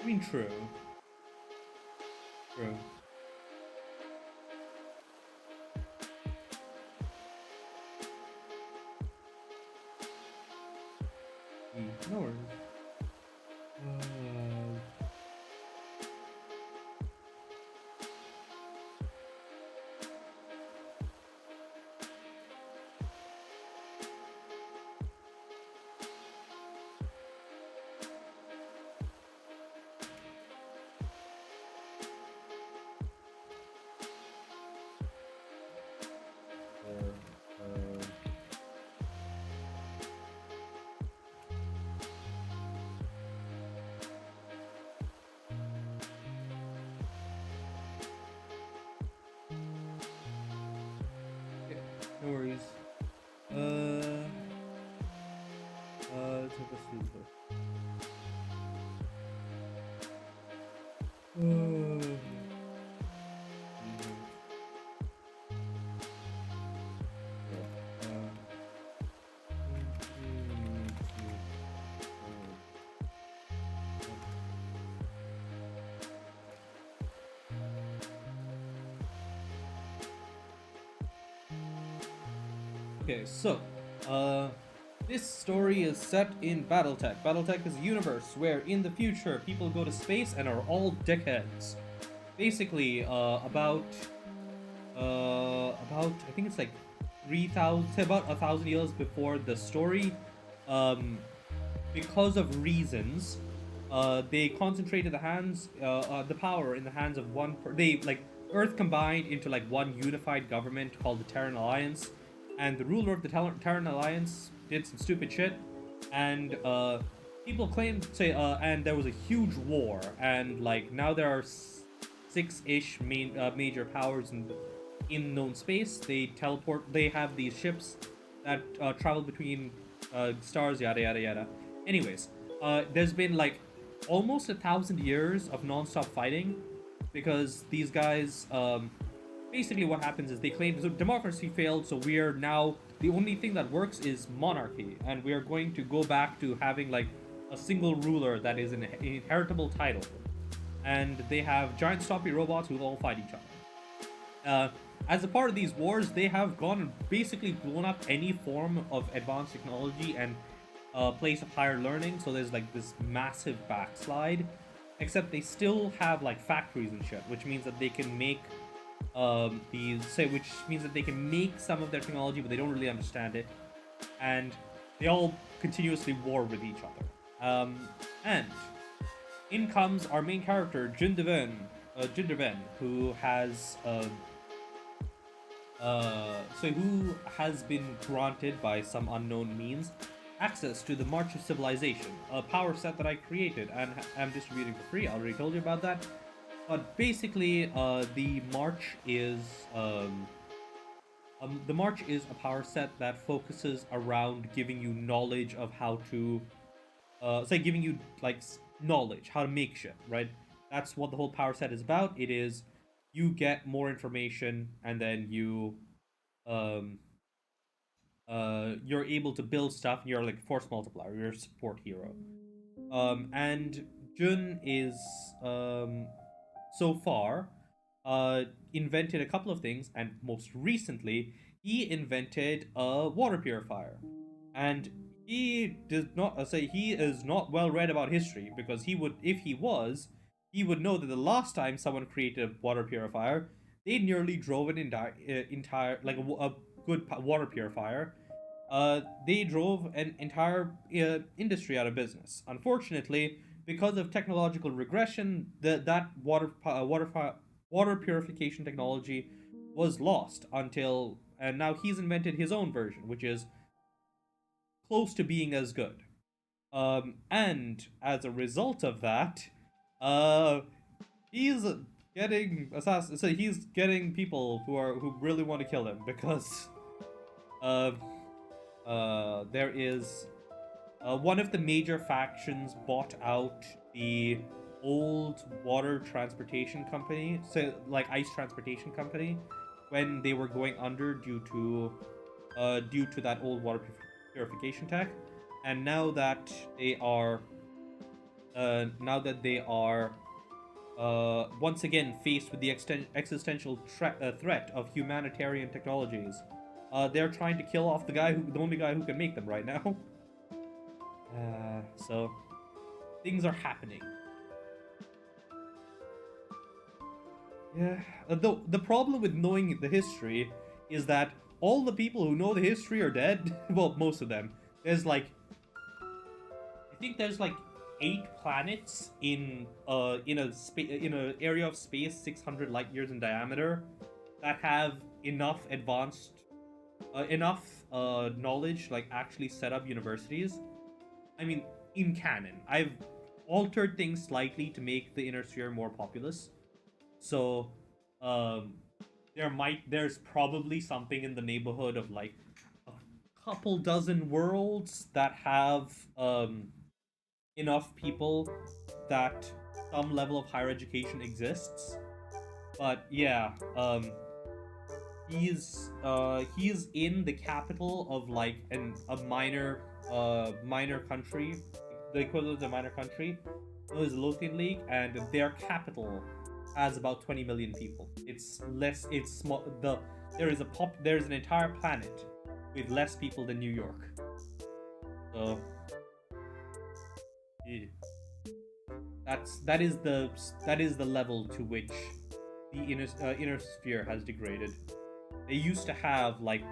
I mean, true. True. No worries. No worries. Take a sleeper. Okay, so, this story is set in Battletech. Battletech is a universe where in the future people go to space and are all dickheads. Basically, about I think it's like 3,000, about 1,000 years before the story, because of reasons, they concentrated the power in the hands of they like Earth combined into like one unified government called the Terran Alliance, and the ruler of the Terran Alliance did some stupid shit, and people claimed say and there was a huge war, and like now there are six-ish major powers in known space. They teleport. They have these ships that travel between stars, yada yada yada. Anyways, there's been like almost 1,000 years of non-stop fighting because these guys. Basically, what happens is they claim so democracy failed, so we are now the only thing that works is monarchy, and we are going to go back to having like a single ruler that is an inheritable title, and they have giant stoppy robots who all fight each other. As a part of these wars, they have gone and basically blown up any form of advanced technology and place of higher learning. So there's like this massive backslide. Except they still have like factories and shit, which means that they can make which means that they can make some of their technology, but they don't really understand it, and they all continuously war with each other. And in comes our main character, Jinderven, who has who has been granted by some unknown means access to the March of Civilization, a power set that I created and am distributing for free. I already told you about that. But basically, the March is a power set that focuses around giving you knowledge of how to, giving you like knowledge how to make shit. Right? That's what the whole power set is about. It is you get more information and then you're able to build stuff. And you're like a force multiplier. You're a support hero. And Jun is so far invented a couple of things, and most recently he invented a water purifier. And he did not say he is not well read about history, because he would, if he was, he would know that the last time someone created a water purifier, they nearly drove an entire like a good water purifier they drove an entire industry out of business. Unfortunately, because of technological regression, that water purification technology was lost until, and now he's invented his own version, which is close to being as good. And as a result of that, uh, he's getting assassins. So he's getting people who really want to kill him because, uh, there is one of the major factions bought out the old water transportation company, so like ice transportation company, when they were going under due to that old water purification tech, and now that they are once again faced with the existential threat of humanitarian technologies, they're trying to kill off the only guy who can make them right now. So things are happening. Yeah. The problem with knowing the history is that all the people who know the history are dead. Well, most of them. I think there's like 8 planets in a area of space 600 light years in diameter that have enough knowledge, like actually set up universities. I mean, in canon, I've altered things slightly to make the inner sphere more populous. So, um, there's probably something in the neighborhood of like a couple dozen worlds that have enough people that some level of higher education exists. But yeah, he's in the capital of like a minor country, the equivalent of a minor country, known as the Lothian League, and their capital has about 20 million people. It's less. It's small. There's an entire planet with less people than New York. So yeah, that is the level to which the inner sphere has degraded. They used to have like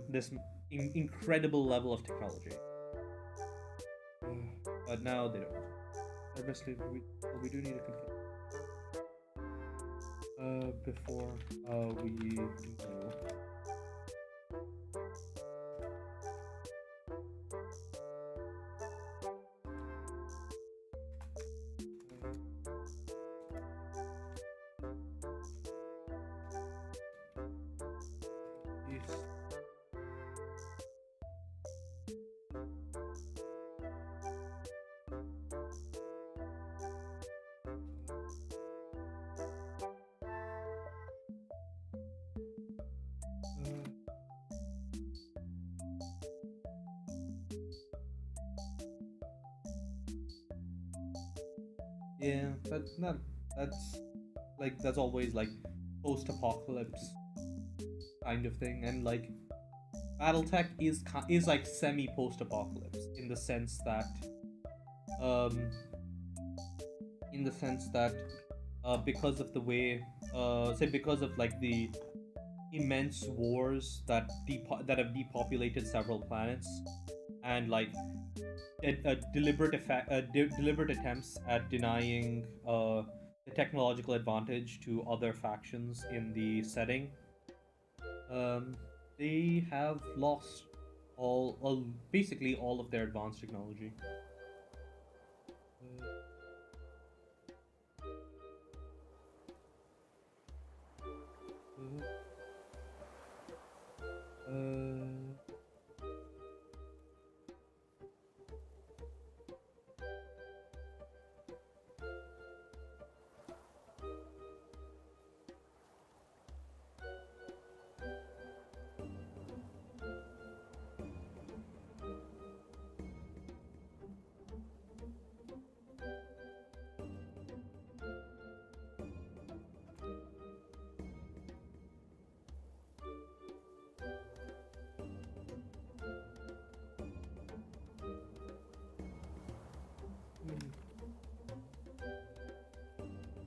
this incredible level of technology, but now they don't. Obviously, we do need to confirm before we go. Yes. Yeah, that's always like post-apocalypse kind of thing, and like BattleTech is like semi post-apocalypse in the sense that um because of the way say because of like the immense wars that have depopulated several planets, and like deliberate attempts at denying the technological advantage to other factions in the setting, um, they have lost basically all of their advanced technology. Uh, uh,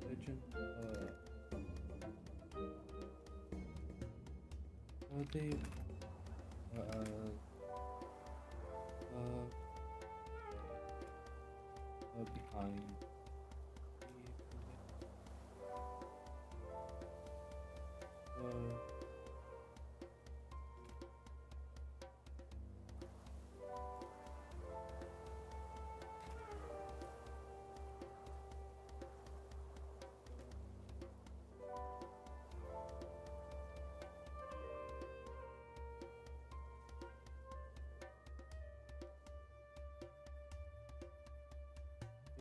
Legend. They. Uh, behind.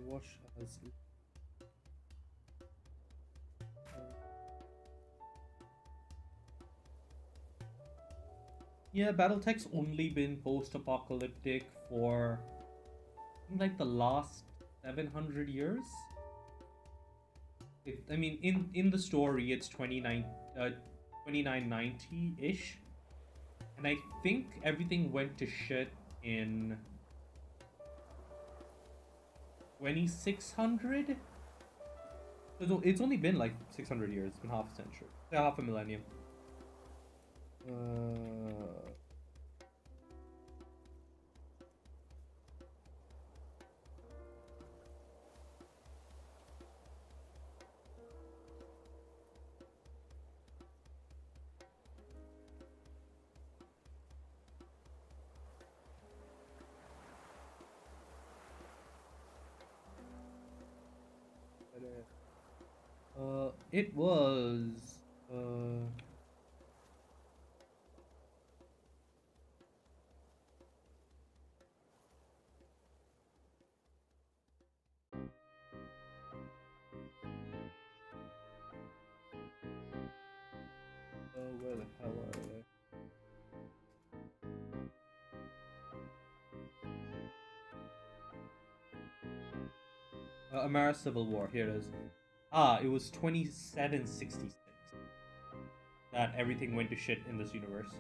Watch as yeah, BattleTech's only been post-apocalyptic for like the last 700 years. I mean, in the story, it's 2990-ish, and I think everything went to shit in 2600. It's only been like 600 years. It's been half a century, half a millennium. It was where the hell are they? Amara Civil War. Here it is. It was 2766 that everything went to shit in this universe.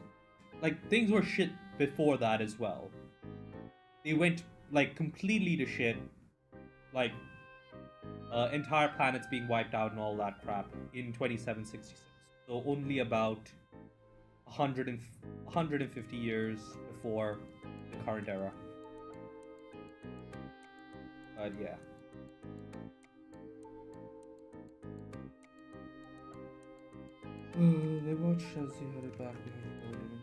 Like, things were shit before that as well. They went, like, completely to shit. Like, entire planets being wiped out and all that crap in 2766. So only about 150 years before the current era. But yeah. They watched as he headed back behind the building.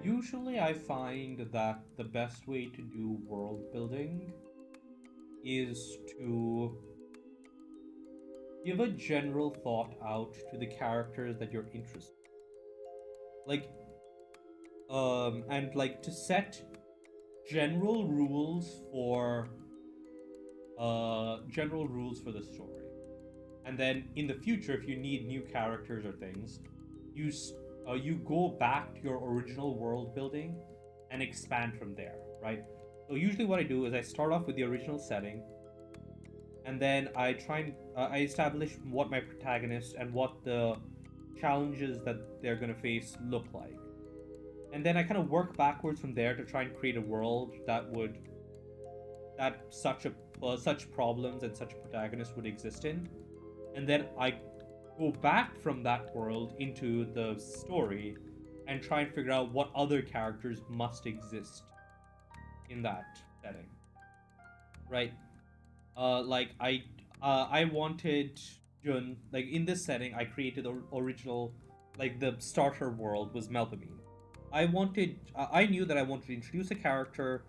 Usually I find that the best way to do world building is to give a general thought out to the characters that you're interested in. Like, and like to set general rules for the story. And then in the future, if you need new characters or things, you go back to your original world building and expand from there, right? So usually what I do is I start off with the original setting, and then I try and I establish what my protagonists and what the challenges that they're going to face look like. And then I kind of work backwards from there to try and create a world that such problems and such protagonists would exist in. And then I go back from that world into the story and try and figure out what other characters must exist in that setting, right? Like I wanted Jun, like in this setting I created the original, like the starter world was Melpomene. I knew that I wanted to introduce a character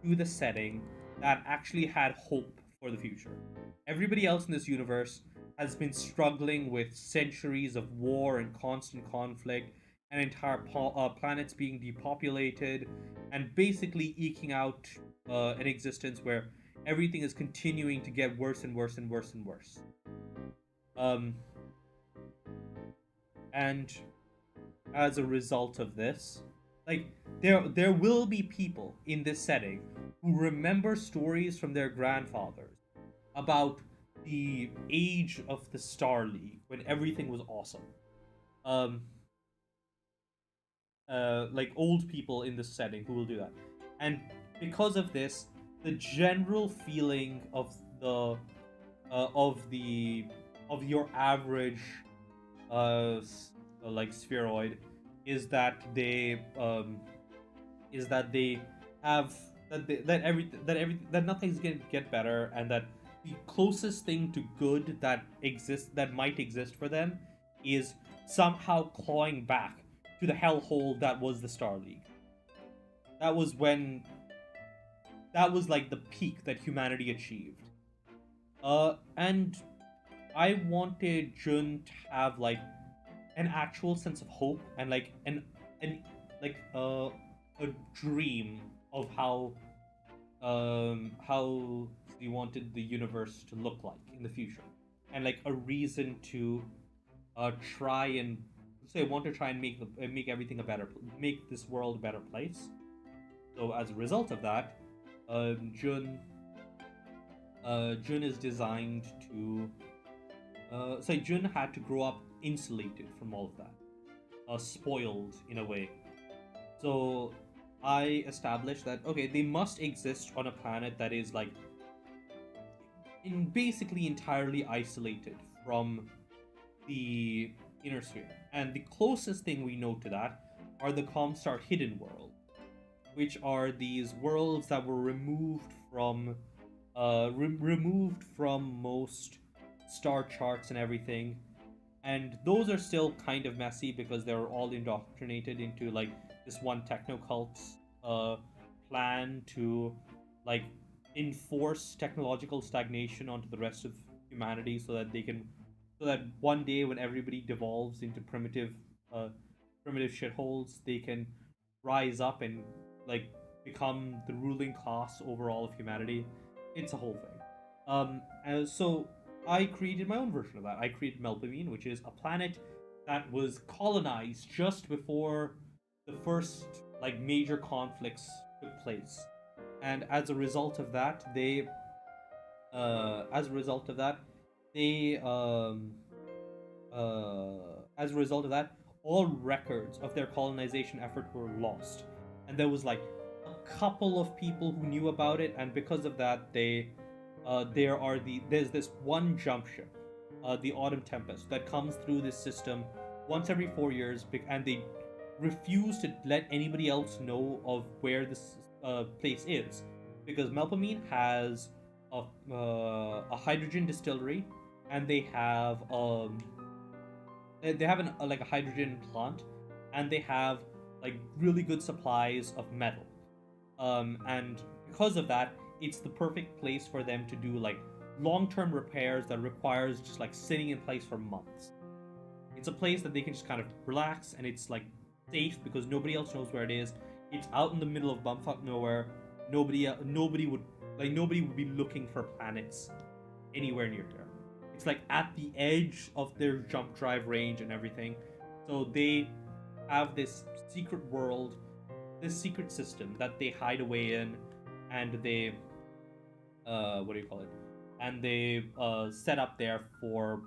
to the setting that actually had hope for the future. Everybody else in this universe has been struggling with centuries of war and constant conflict, and entire planets being depopulated, and basically eking out an existence where everything is continuing to get worse and worse and worse and worse. And as a result of this, like there will be people in this setting who remember stories from their grandfathers about the age of the Star League when everything was awesome. um like old people in this setting who will do that. And because of this, the general feeling of the of the of your average like spheroid is that they have that nothing's gonna get better, and that the closest thing to good that might exist for them is somehow clawing back to the hellhole that was the Star League. That was when that was like the peak that humanity achieved. And I wanted Jun to have like an actual sense of hope and like an like a dream of how he wanted the universe to look like in the future, and like a reason to try and want to try and make everything a better, make this world a better place. So as a result of that, Jun Jun is designed to Jun had to grow up insulated from all of that, spoiled in a way. So I established that okay, they must exist on a planet that is like basically entirely isolated from the inner sphere, and the closest thing we know to that are the Comstar hidden world, which are these worlds that were removed from most star charts and everything. And those are still kind of messy because they're all indoctrinated into like this one techno cult's plan to like enforce technological stagnation onto the rest of humanity, so that one day when everybody devolves into primitive shitholes, they can rise up and like become the ruling class overall of humanity. It's a whole thing. And so I created my own version of that. I created Melpomene, which is a planet that was colonized just before the first like major conflicts took place. And as a result of that, they as a result of that, all records of their colonization effort were lost. And there was like a couple of people who knew about it, and because of that, there's this one jump ship, the Autumn Tempest, that comes through this system once every 4 years, and they refuse to let anybody else know of where this place is, because Melpomene has a hydrogen distillery, and they have like a hydrogen plant, and they have like really good supplies of metal. And because of that, it's the perfect place for them to do like long-term repairs that requires just like sitting in place for months. It's a place that they can just kind of relax, and it's like safe because nobody else knows where it is. It's out in the middle of bumfuck nowhere. Nobody would be looking for planets anywhere near there. It's like at the edge of their jump drive range and everything. So they have this secret world, this secret system that they hide away in, and they what do you call it? And they set up there for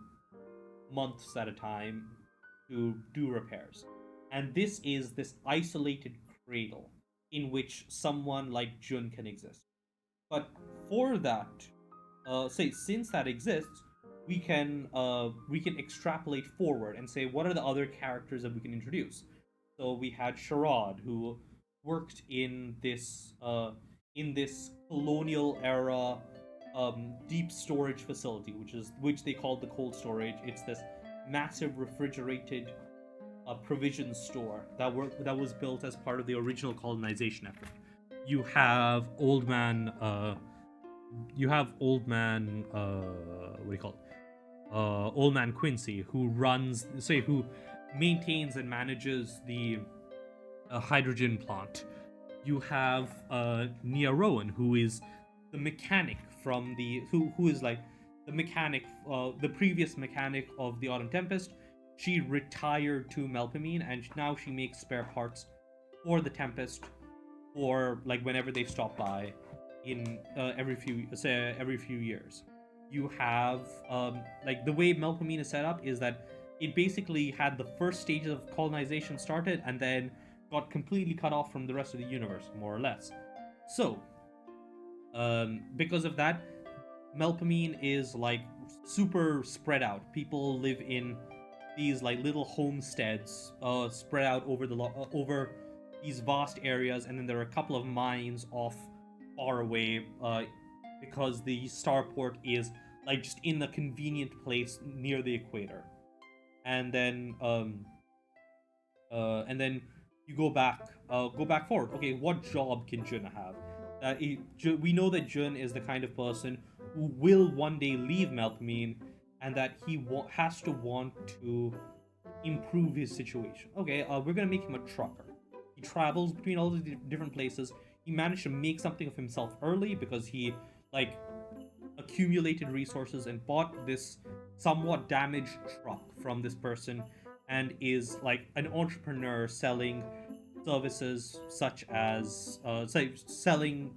months at a time to do repairs. And this is this isolated cradle in which someone like Jun can exist. But for that, since that exists, we can extrapolate forward and say what are the other characters that we can introduce. So we had Sharad, who worked in this colonial era deep storage facility, which they called the cold storage. It's this massive refrigerated provision store that was built as part of the original colonization effort. You have old man. What do you call it? Old man Quincy, who maintains and manages the hydrogen plant. You have Nia Rowan, who is the mechanic from who is like the mechanic, the previous mechanic of the Autumn Tempest. She retired to Melpomene, and now she makes spare parts for the Tempest, or like whenever they stop by, in every few years. You have like the way Melpomene is set up is that it basically had the first stages of colonization started and then got completely cut off from the rest of the universe, more or less. So, because of that, Melpomene is like super spread out. People live in these like little homesteads, spread out over over these vast areas, and then there are a couple of mines off far away, because the starport is like just in a convenient place near the equator. And then you go back forward. Okay, what job can Jun have? We know that Jun is the kind of person who will one day leave Melpomene, and that he has to want to improve his situation. Okay, we're gonna make him a trucker. He travels between all the different places. He managed to make something of himself early because he like accumulated resources and bought this somewhat damaged truck from this person, and is like an entrepreneur selling services such as selling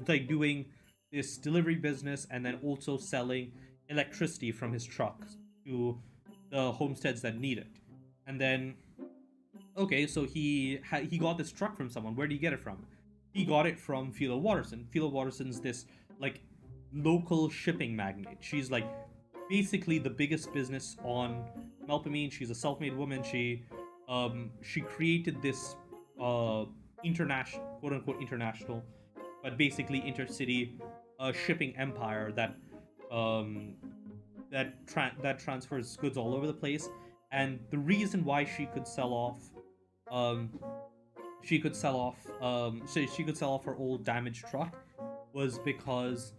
like doing this delivery business, and then also selling electricity from his truck to the homesteads that need it. And then okay, so he got this truck from someone. Where did he get it from? He got it from Philo Watterson. Philo Watterson's this like local shipping magnate. She's like basically the biggest business on Melpomene. She's a self-made woman. She created this international, quote unquote international, but basically intercity shipping empire that um that transfers goods all over the place. And the reason why um she could sell off her old damaged truck was because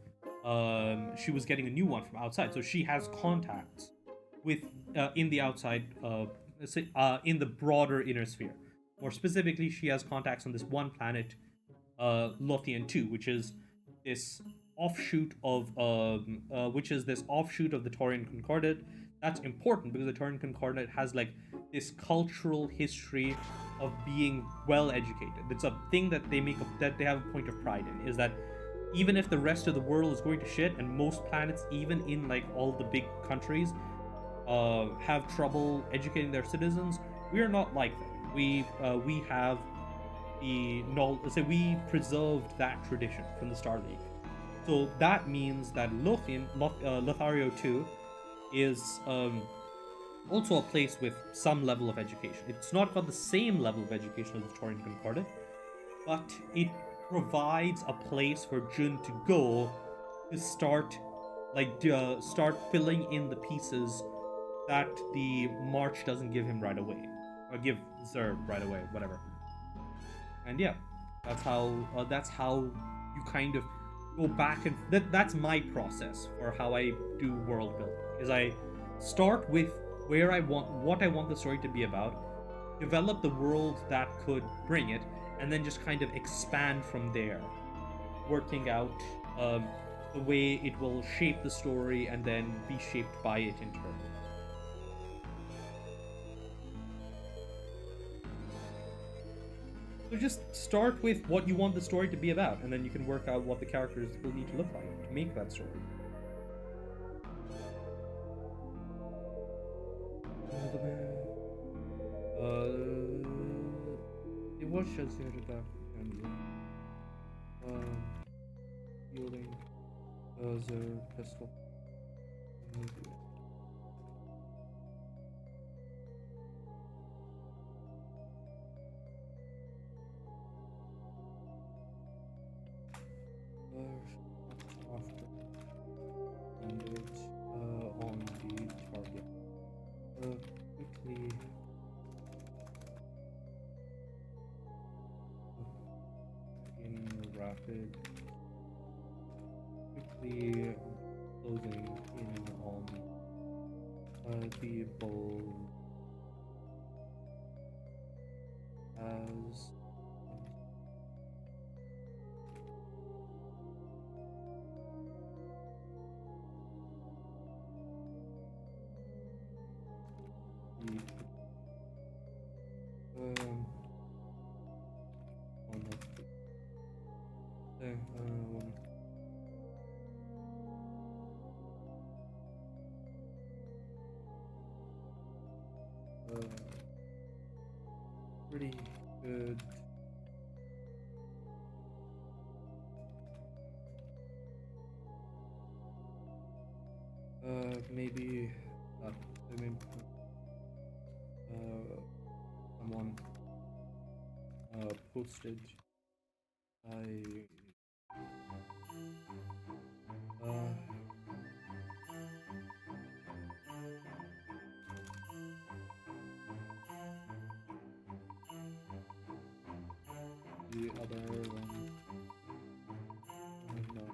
she was getting a new one from outside. So she has contacts with in the outside, in the broader inner sphere. More specifically, she has contacts on this one planet, Lothian 2, which is this offshoot of the Taurian Concordate. That's important because the Taurian Concordate has like this cultural history of being well educated. It's a thing that that they have a point of pride in, is that even if the rest of the world is going to shit, and most planets, even in like all the big countries, have trouble educating their citizens, we are not like that. We have the knowledge. So we preserved that tradition from the Star League. So that means that Lothario 2 is also a place with some level of education. It's not got the same level of education as the Taurian Concordate, but it provides a place for Jun to go to start filling in the pieces that the march doesn't give him right away, or give Zer right away, whatever. And yeah, that's how you kind of go back, and that's my process for how I do world building. Is I start with what I want the story to be about, develop the world that could bring it, and then just kind of expand from there, working out the way it will shape the story and then be shaped by it in turn. So just start with what you want the story to be about, and then you can work out what the characters will need to look like to make that story. It was just that yielding the pistol. After and it on the target. Quickly in rapid, quickly closing in on the bowl as the one of the one. Pretty good. Maybe maybe someone posted the other one. No.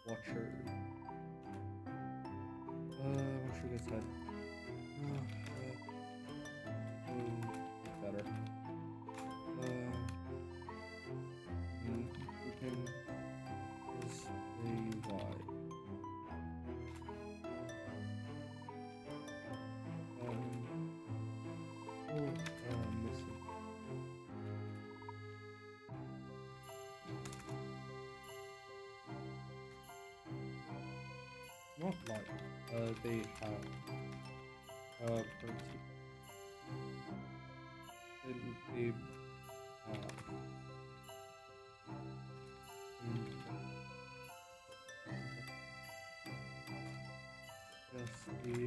Watcher. Watcher gets head. Better. Grouping is a Y. Missing. Not like they have pretty. They just the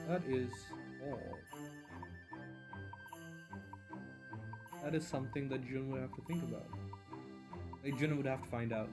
that is all. That is something that Jun would have to think about. Like, Jun would have to find out.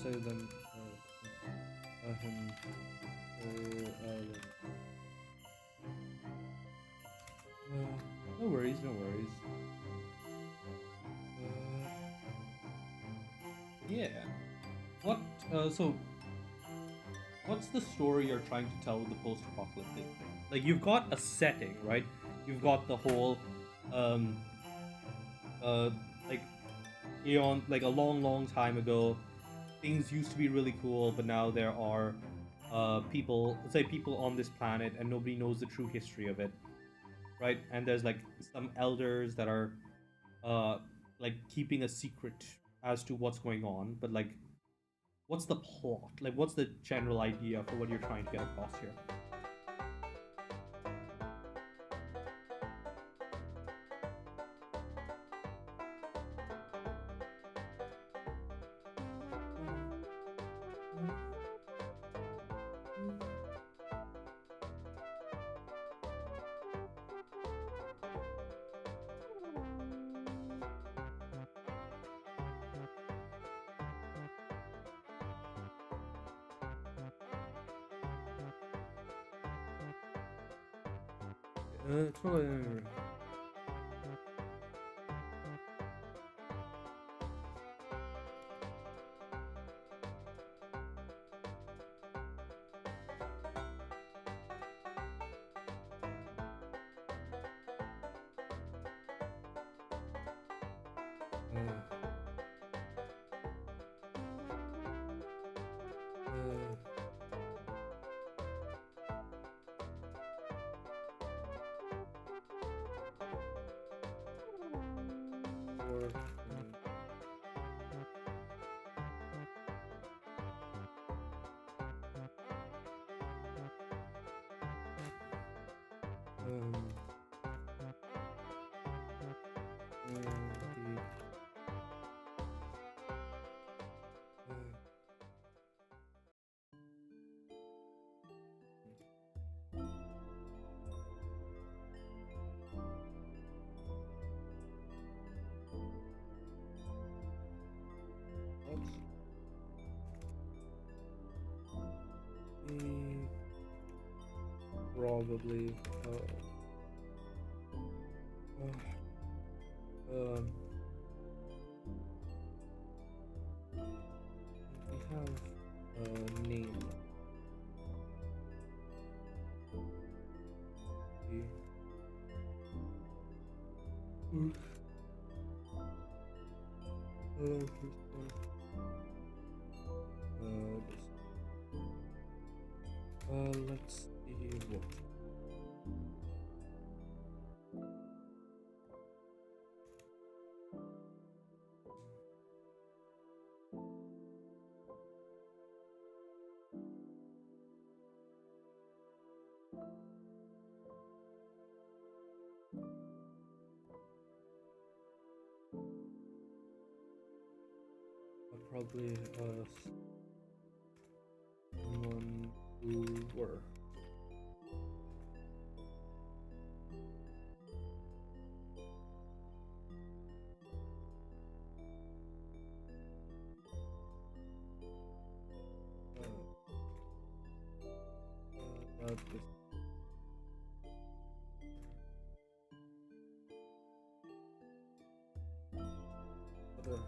So then him No worries, no worries. Yeah. What? So, what's the story you're trying to tell with the post-apocalyptic thing? Like, you've got a setting, right? You've got the whole, um, uh, like, like a long, long time ago, things used to be really cool, but now there are, people, let's say people on this planet, and nobody knows the true history of it, right? And there's like some elders that are, uh, like keeping a secret as to what's going on, but like, what's the plot? Like, what's the general idea for what you're trying to get across here? It's probably. Probably. We have a name. Let's see what. Probably someone who were. This. Other.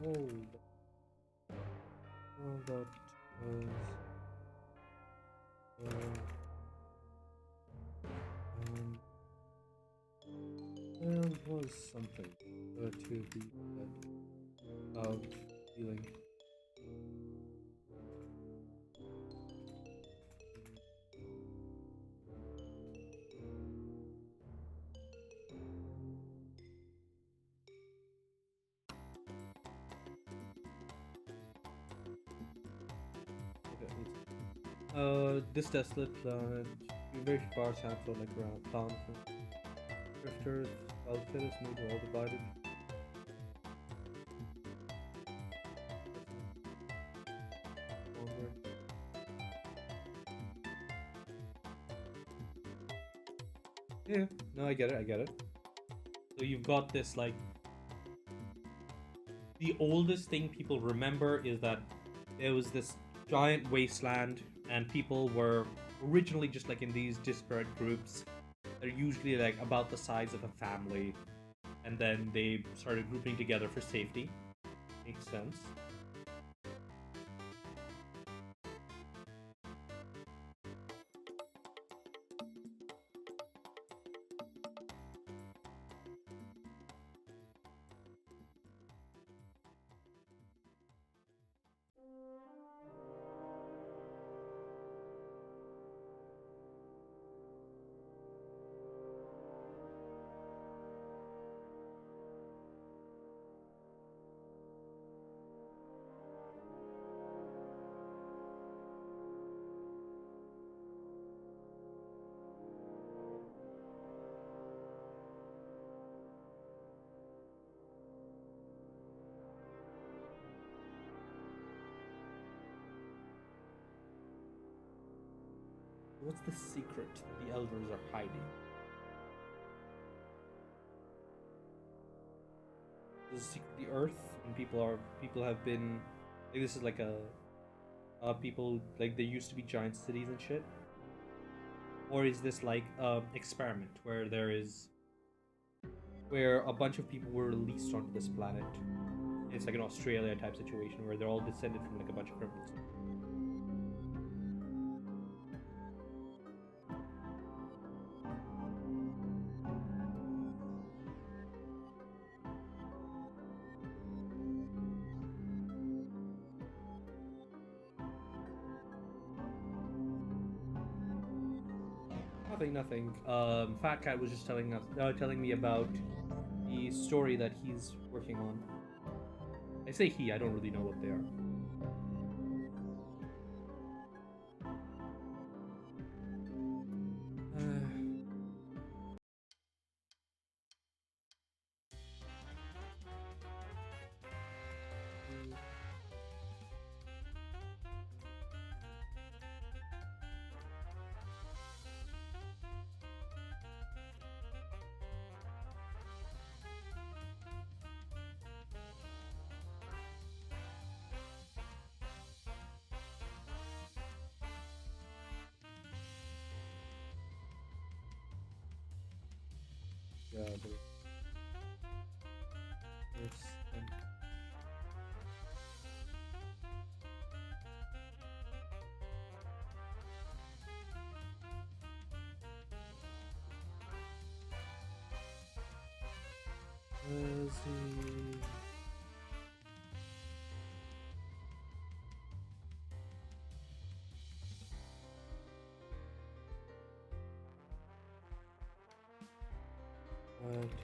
Old. about there was something to be said about healing. This desolate planet, very sparse handful like ground plant drifters, outfitters, maybe all divided. Yeah, no, I get it. So you've got this, like, the oldest thing people remember is that there was this giant wasteland and people were originally just like in these disparate groups. They're usually like about the size of a family, and then they started grouping together for safety. Makes sense. What's the secret the elders are hiding? Is the secret the earth? And people have been like, this is like a people, like, there used to be giant cities and shit? Or is this like experiment where a bunch of people were released onto this planet? It's like an Australia type situation where they're all descended from like a bunch of criminals. Nothing. Fat Cat was just telling me about the story that he's working on. I say he, I don't really know what they are.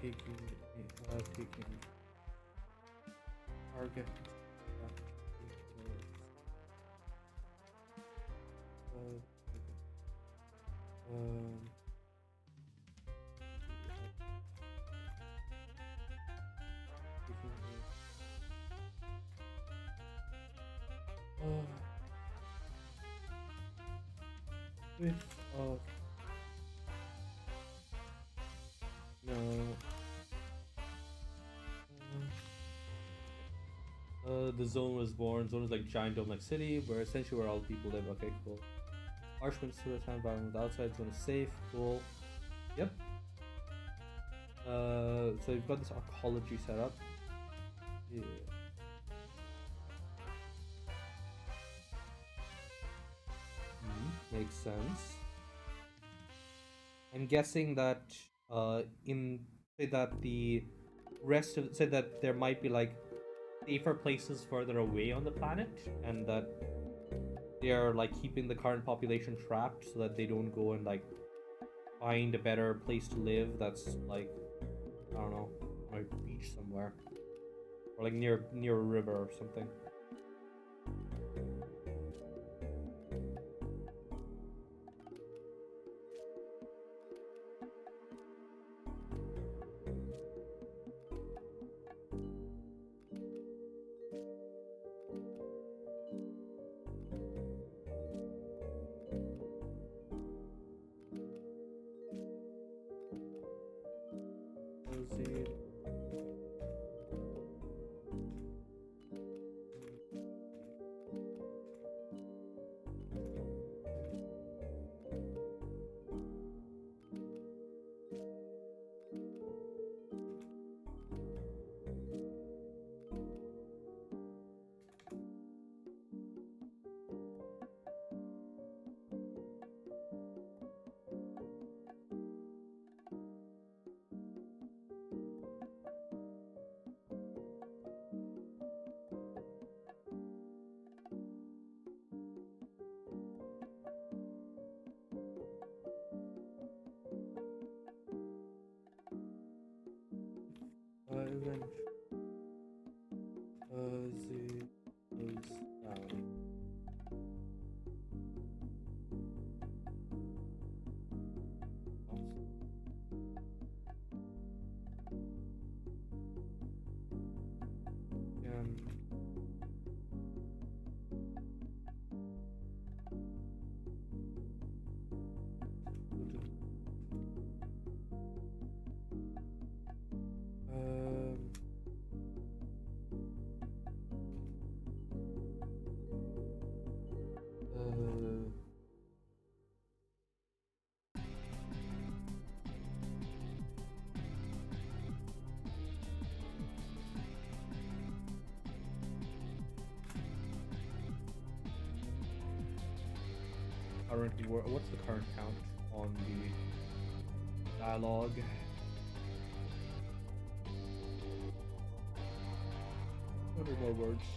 Taking target. With no. The zone was born. Zone is like giant dome-like city where essentially where all the people live. Okay, cool. Harsh winds to the town environment. The outside zone is safe. Cool. Yep. So you've got this arcology set up. Yeah. makes sense. I'm guessing that in say that the rest of say that there might be like safer places further away on the planet, and that they are like keeping the current population trapped so that they don't go and like find a better place to live that's like, I don't know, on a beach somewhere, or like near a river or something. Proceed. Event it goes down. Currently, what's the current count on the dialogue? What are more words?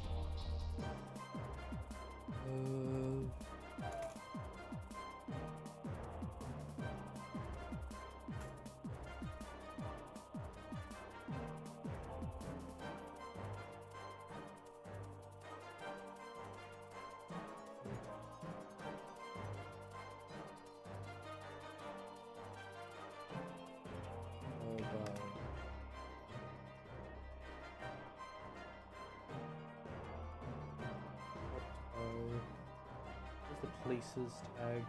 What's the places tag?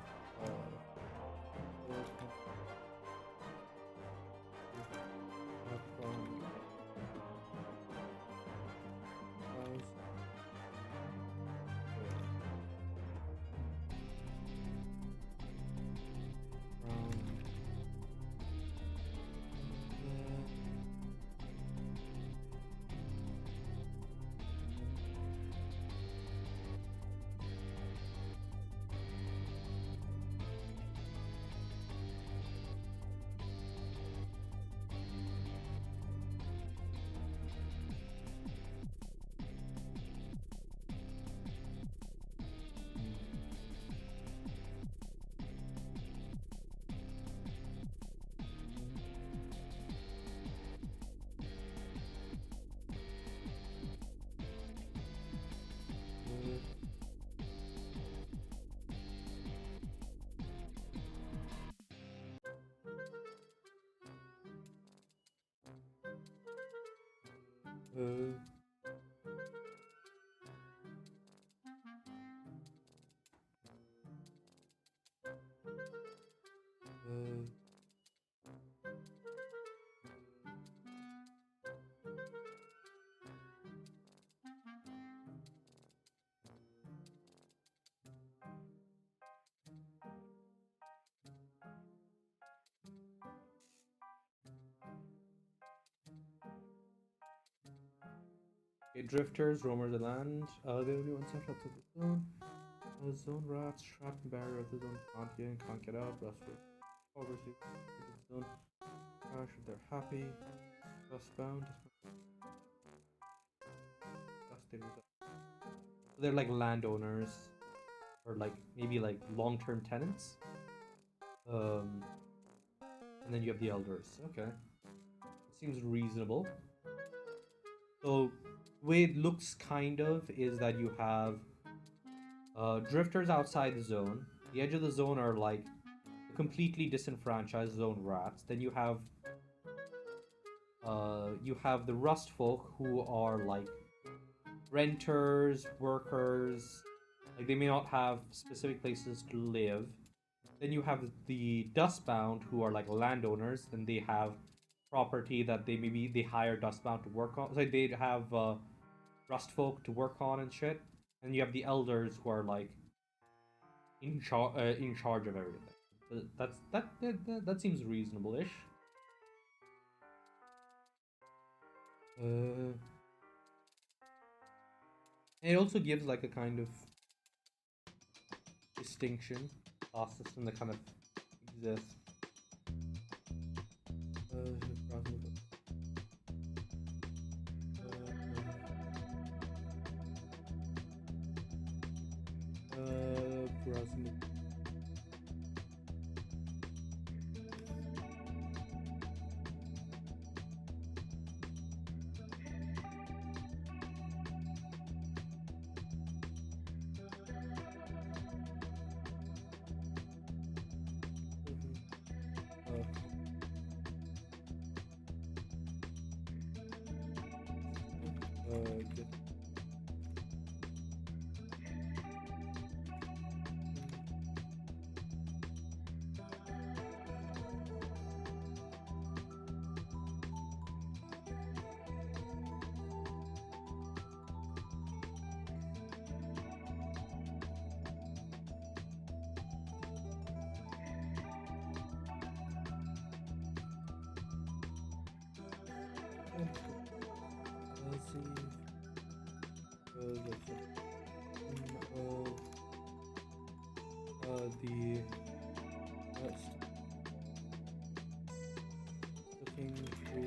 Okay, drifters, roamers of land. The only ones left outside the zone. Zone rats trapped in barrier of the zone can't get in, can't get out. Rustful. Obviously, zone crash. They're happy. Dustbound. They're like landowners, or like maybe like long-term tenants. And then you have the elders. Okay, seems reasonable. So, the way it looks kind of is that you have drifters outside the zone. The edge of the zone are like completely disenfranchised zone rats. Then you have the rust folk who are like renters, workers, like they may not have specific places to live. Then you have the dustbound who are like landowners, and they have property that they hire dustbound to work on. So they have rust folk to work on and shit. And you have the elders who are like in charge of everything. That seems reasonable-ish. And it also gives like a kind of distinction class system that kind of exists. Good. Let's see. The looking to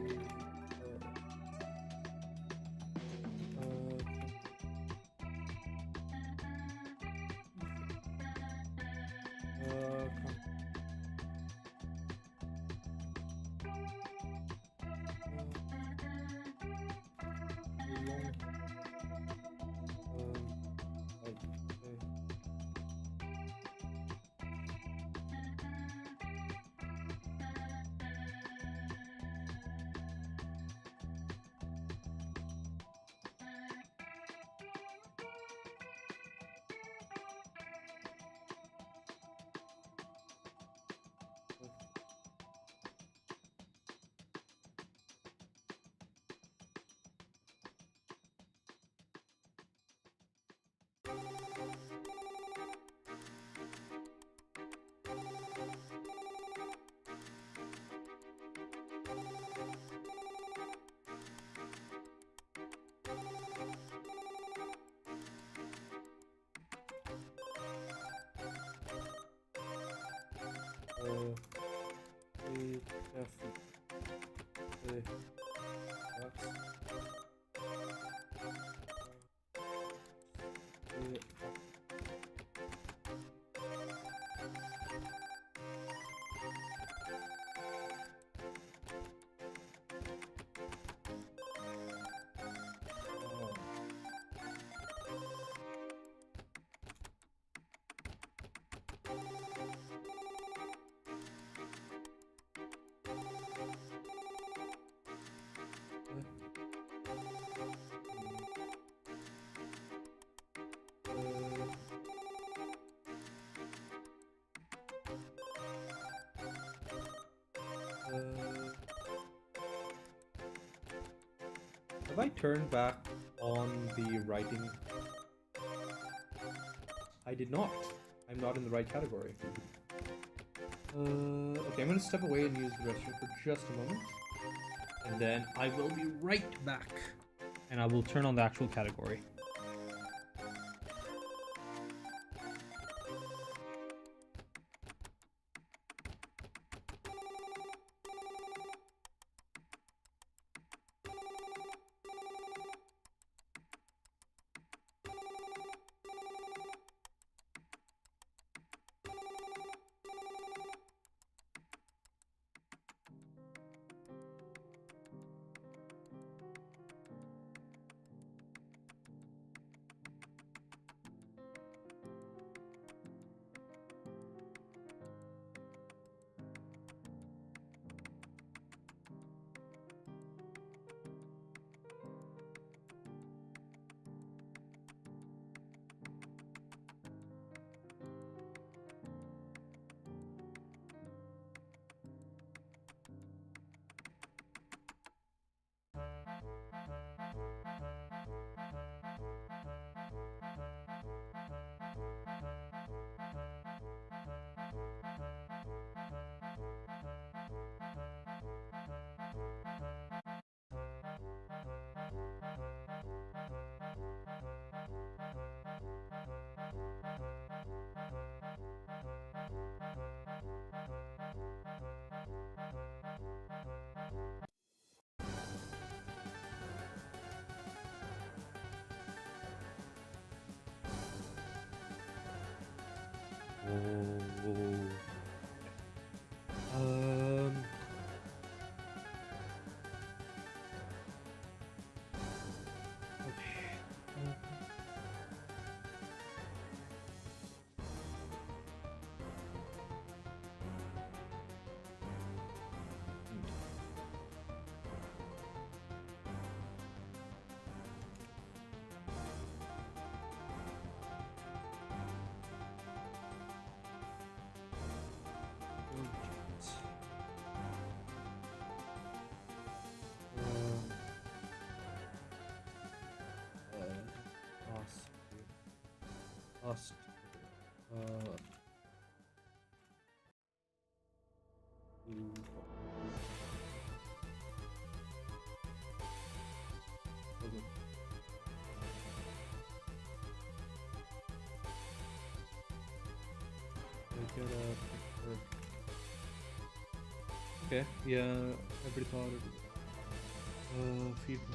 have I turned back on the writing? I did not. I'm not in the right category. Okay, I'm gonna step away and use the restroom for just a moment. And then I will be right back. And I will turn on the actual category. Um. Okay. Lost. Lost. Okay, yeah, every thought. Feedback.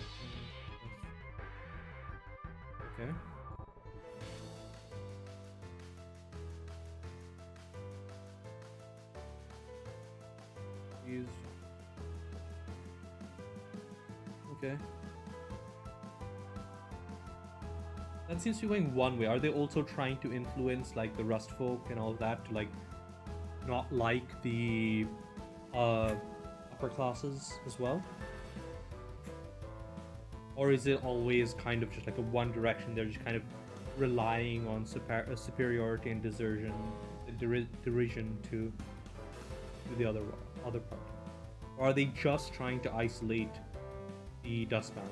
Okay. Used. Okay. That seems to be going one way. Are they also trying to influence like the Rust folk and all of that to like not like the upper classes as well? Or is it always kind of just like a one direction? They're just kind of relying on superiority and derision to the other part? Or are they just trying to isolate the Dustbound?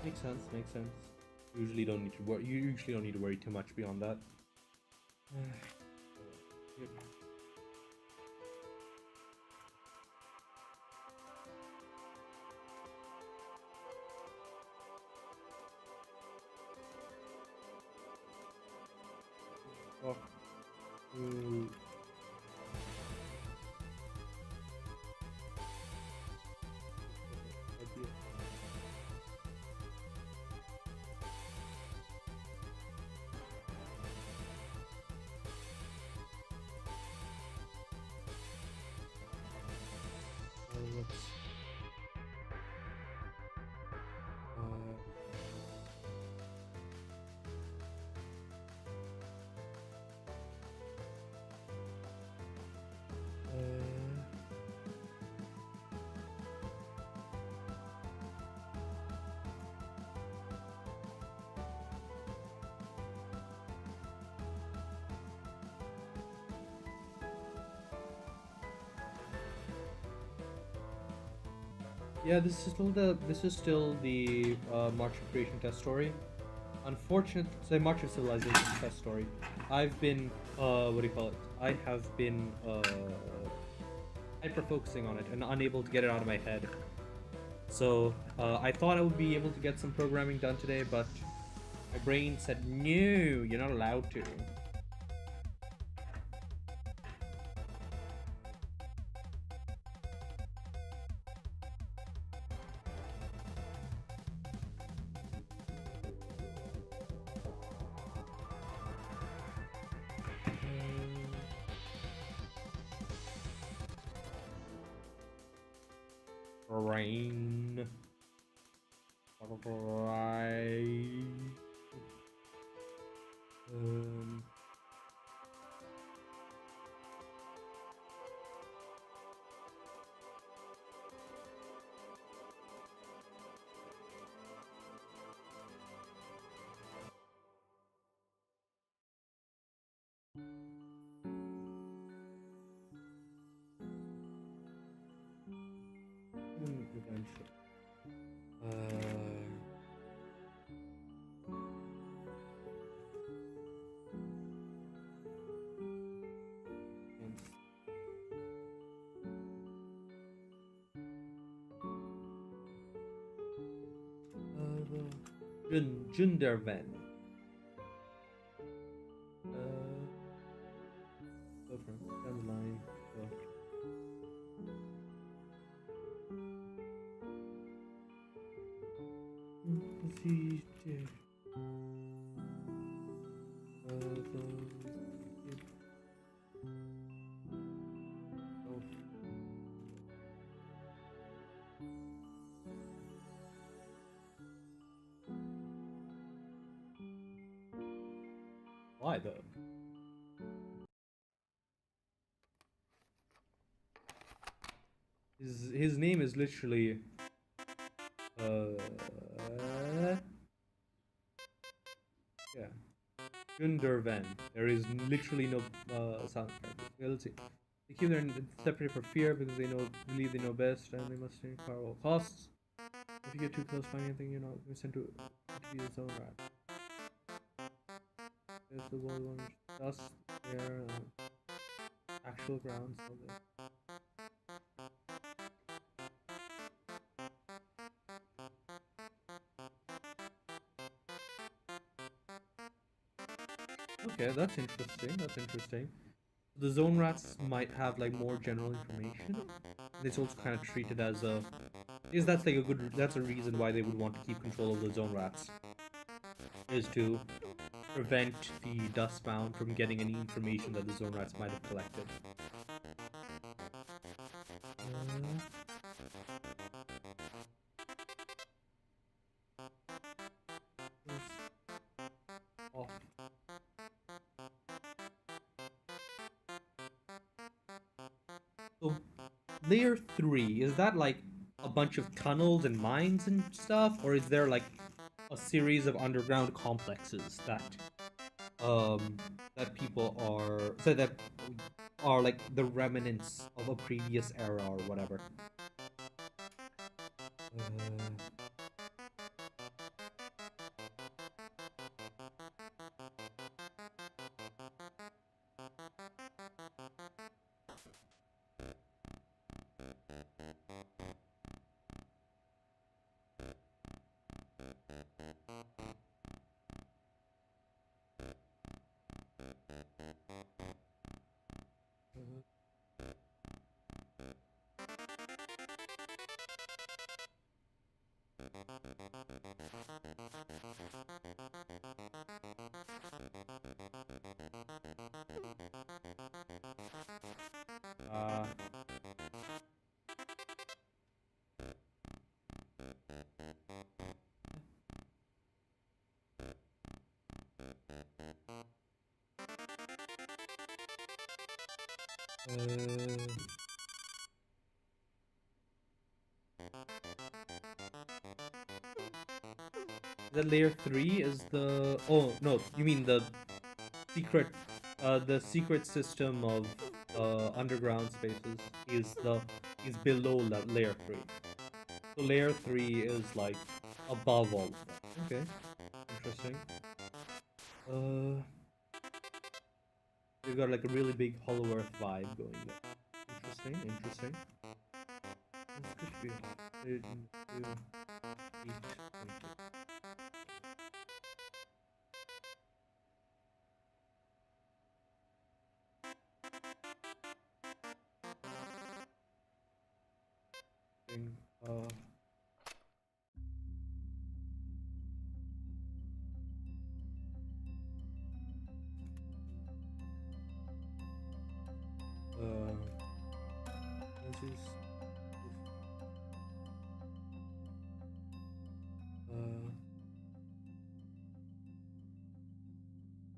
Makes sense. Makes sense. Usually don't need to worry. You usually don't need to worry too much beyond that. Yep. Oh. Yeah, this is still the March of Creation test story. Unfortunately, March of Civilization test story. I've been what do you call it? I have been hyper focusing on it and unable to get it out of my head. So I thought I would be able to get some programming done today, but my brain said no, you're not allowed to. Rain. Right. Eventually. Junderven. Go from down the line. Go. Let's see. Why though? His name is literally yeah, Gundervan. There is literally no sound character. They keep their separate for fear because believe they know best and they must stay at all costs. If you get too close finding anything, you're not sent to be the zone rat. There's the wall one dust there, actual ground, so there. Okay, that's interesting. That's interesting. The zone rats might have like more general information. It's also kind of treated as a. Is that's like a good. That's a reason why they would want to keep control of the zone rats. Is to prevent the Dustbound from getting any information that the zone rats might have collected. So, layer 3, is that like a bunch of tunnels and mines and stuff? Or is there like a series of underground complexes that people are like the remnants of a previous era or whatever? The layer 3 is the. Oh no, you mean the secret system of underground spaces is below layer 3. So layer 3 is like above all of that. Okay, interesting. We've got like a really big Hollow Earth vibe going there. Interesting. This could be this is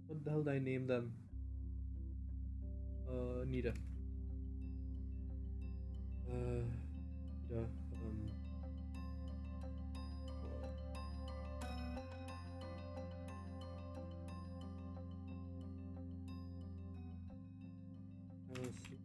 what the hell did I name them? Nita. Nita. Let's see.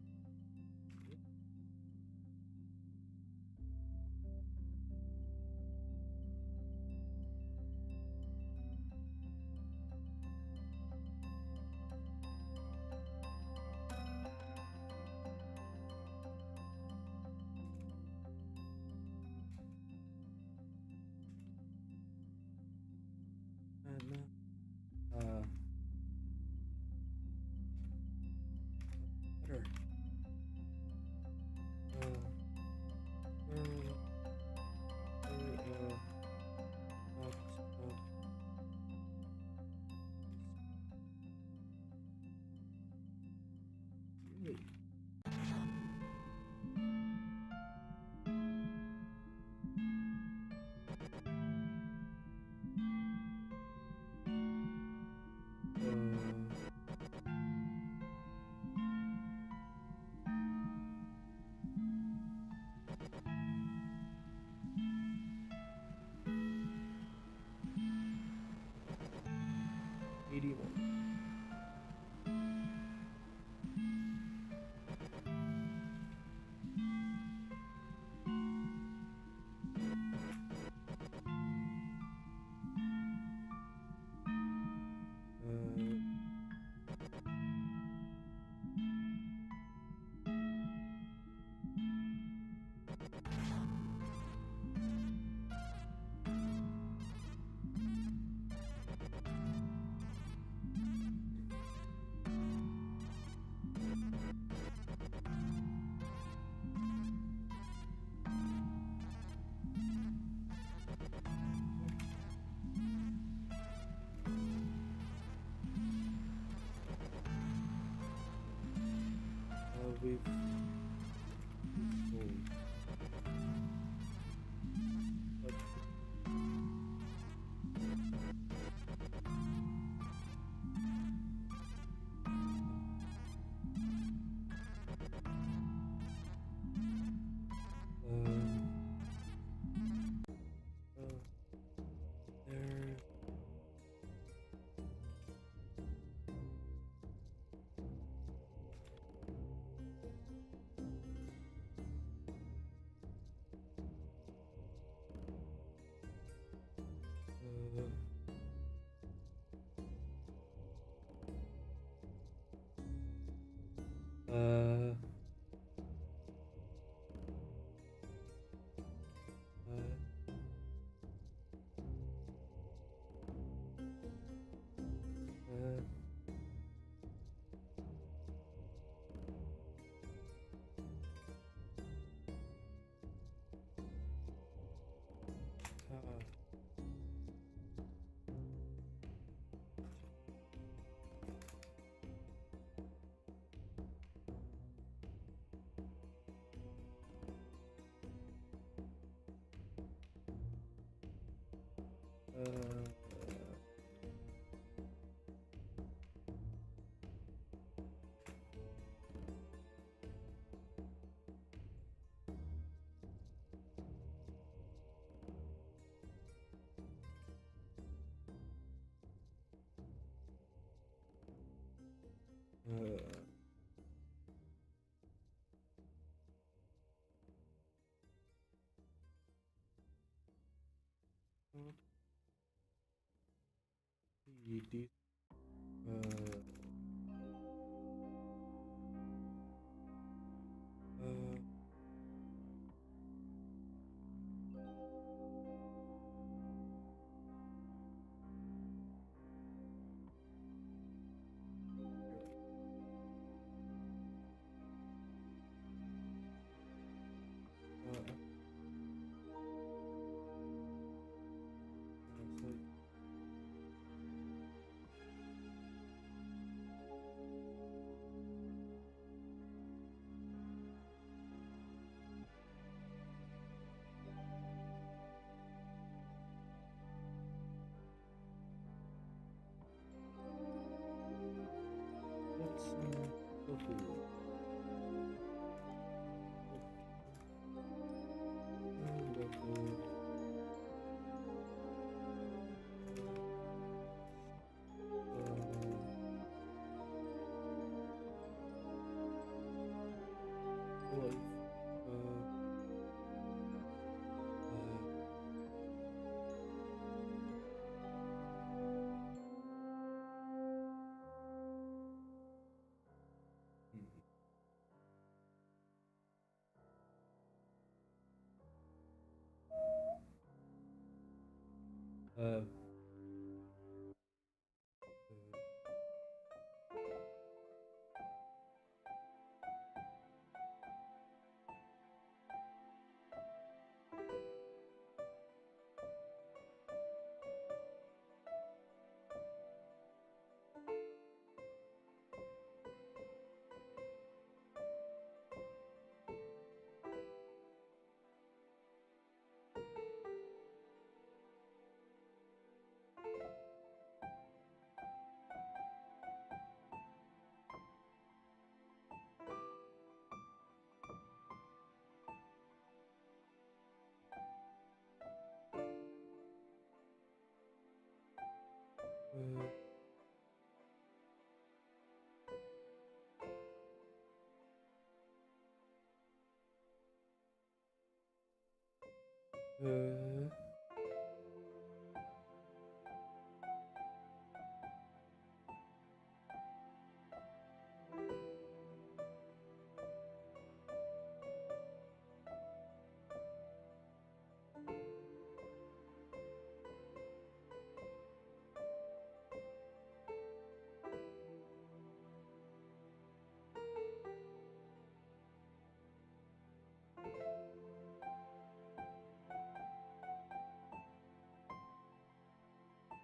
Better. We've these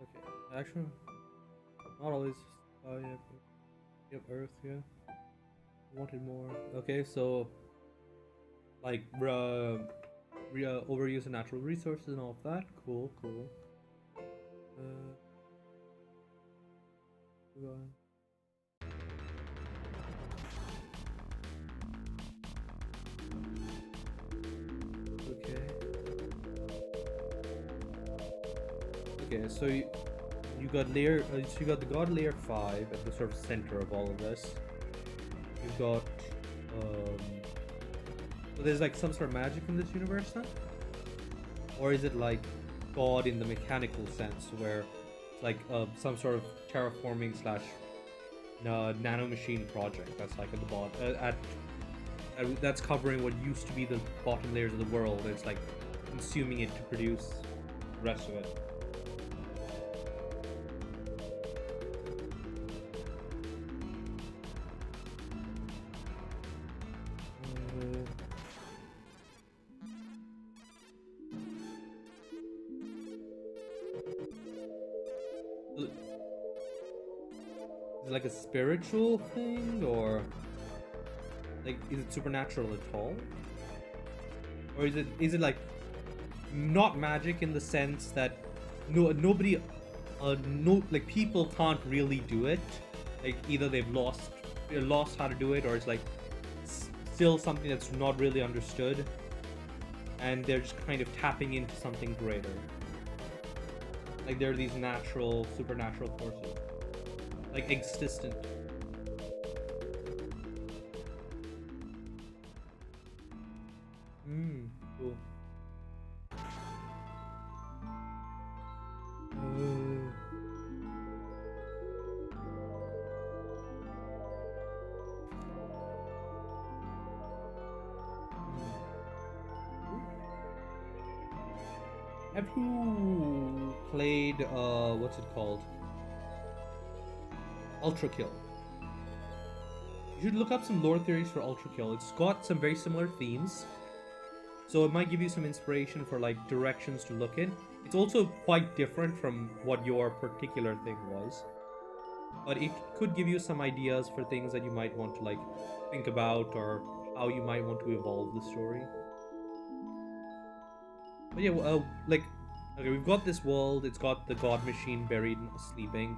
Okay, actually, not always. Oh yeah, yep, Earth, yeah. Wanted more. Okay, so like overuse of natural resources and all of that. Cool, cool. Move on. Okay. Okay, so you got so you got the God Layer 5 at the sort of center of all of this. You've got so there's like some sort of magic in this universe then? Or is it like God in the mechanical sense where it's like some sort of terraforming slash nanomachine project that's like at the bottom that's covering what used to be the bottom layers of the world. It's like consuming it to produce the rest of it. Is it like a spiritual thing, or like is it supernatural at all? Or is it like not magic in the sense that nobody like people can't really do it, like either they've lost how to do it, or it's like still something that's not really understood and they're just kind of tapping into something greater, like there are these supernatural forces like existent. Cool. Have you played what's it called? Ultra Kill. You should look up some lore theories for Ultra Kill. It's got some very similar themes, so it might give you some inspiration for like directions to look in. It's also quite different from what your particular thing was, but it could give you some ideas for things that you might want to like think about, or how you might want to evolve the story. But yeah, like, okay, we've got this world. It's got the God Machine buried and sleeping.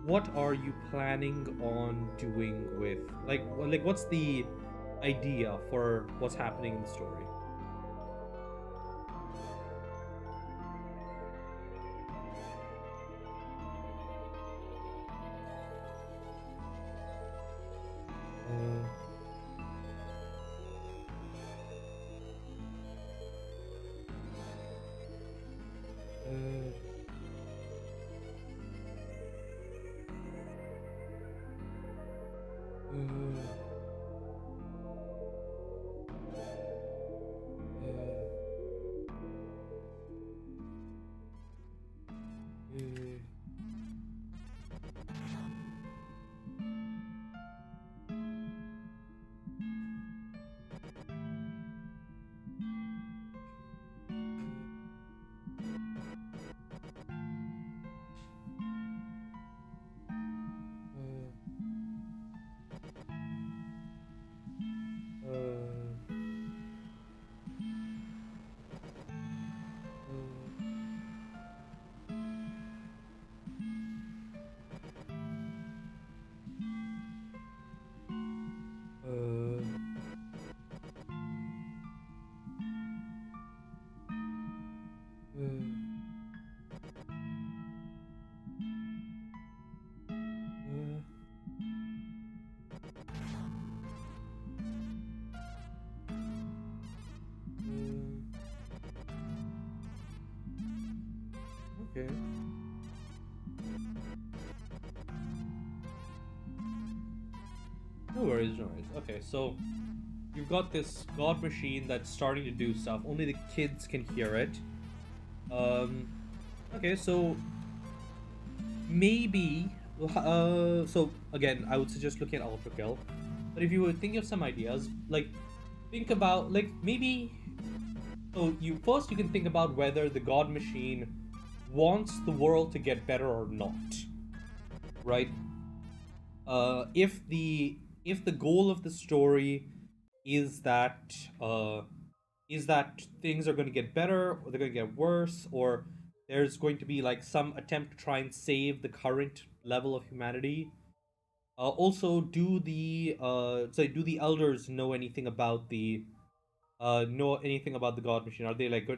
What are you planning on doing with, like what's the idea for what's happening in the story? Okay. No worries, no worries. Okay, so you've got this god machine that's starting to do stuff. Only the kids can hear it. Okay, so maybe. So again, I would suggest looking at Ultra Kill. But if you were thinking of some ideas, like think about like maybe. So you can think about whether the god machine wants the world to get better or not, right? If the goal of the story is that uh, is that things are going to get better or they're going to get worse, or there's going to be like some attempt to try and save the current level of humanity. Also, do the elders know anything about the god machine? Are they like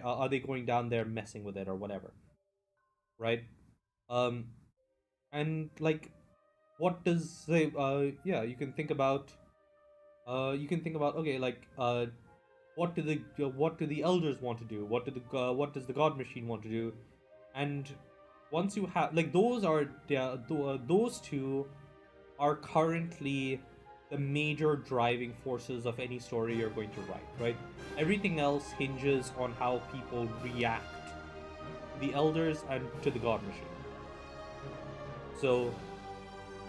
are they going down there messing with it or whatever, right? Um, and like what does they yeah, you can think about, okay, like what do the elders want to do? What does the god machine want to do? And once you have like those two are currently the major driving forces of any story you're going to write, right? Everything else hinges on how people react to the elders and to the god machine. So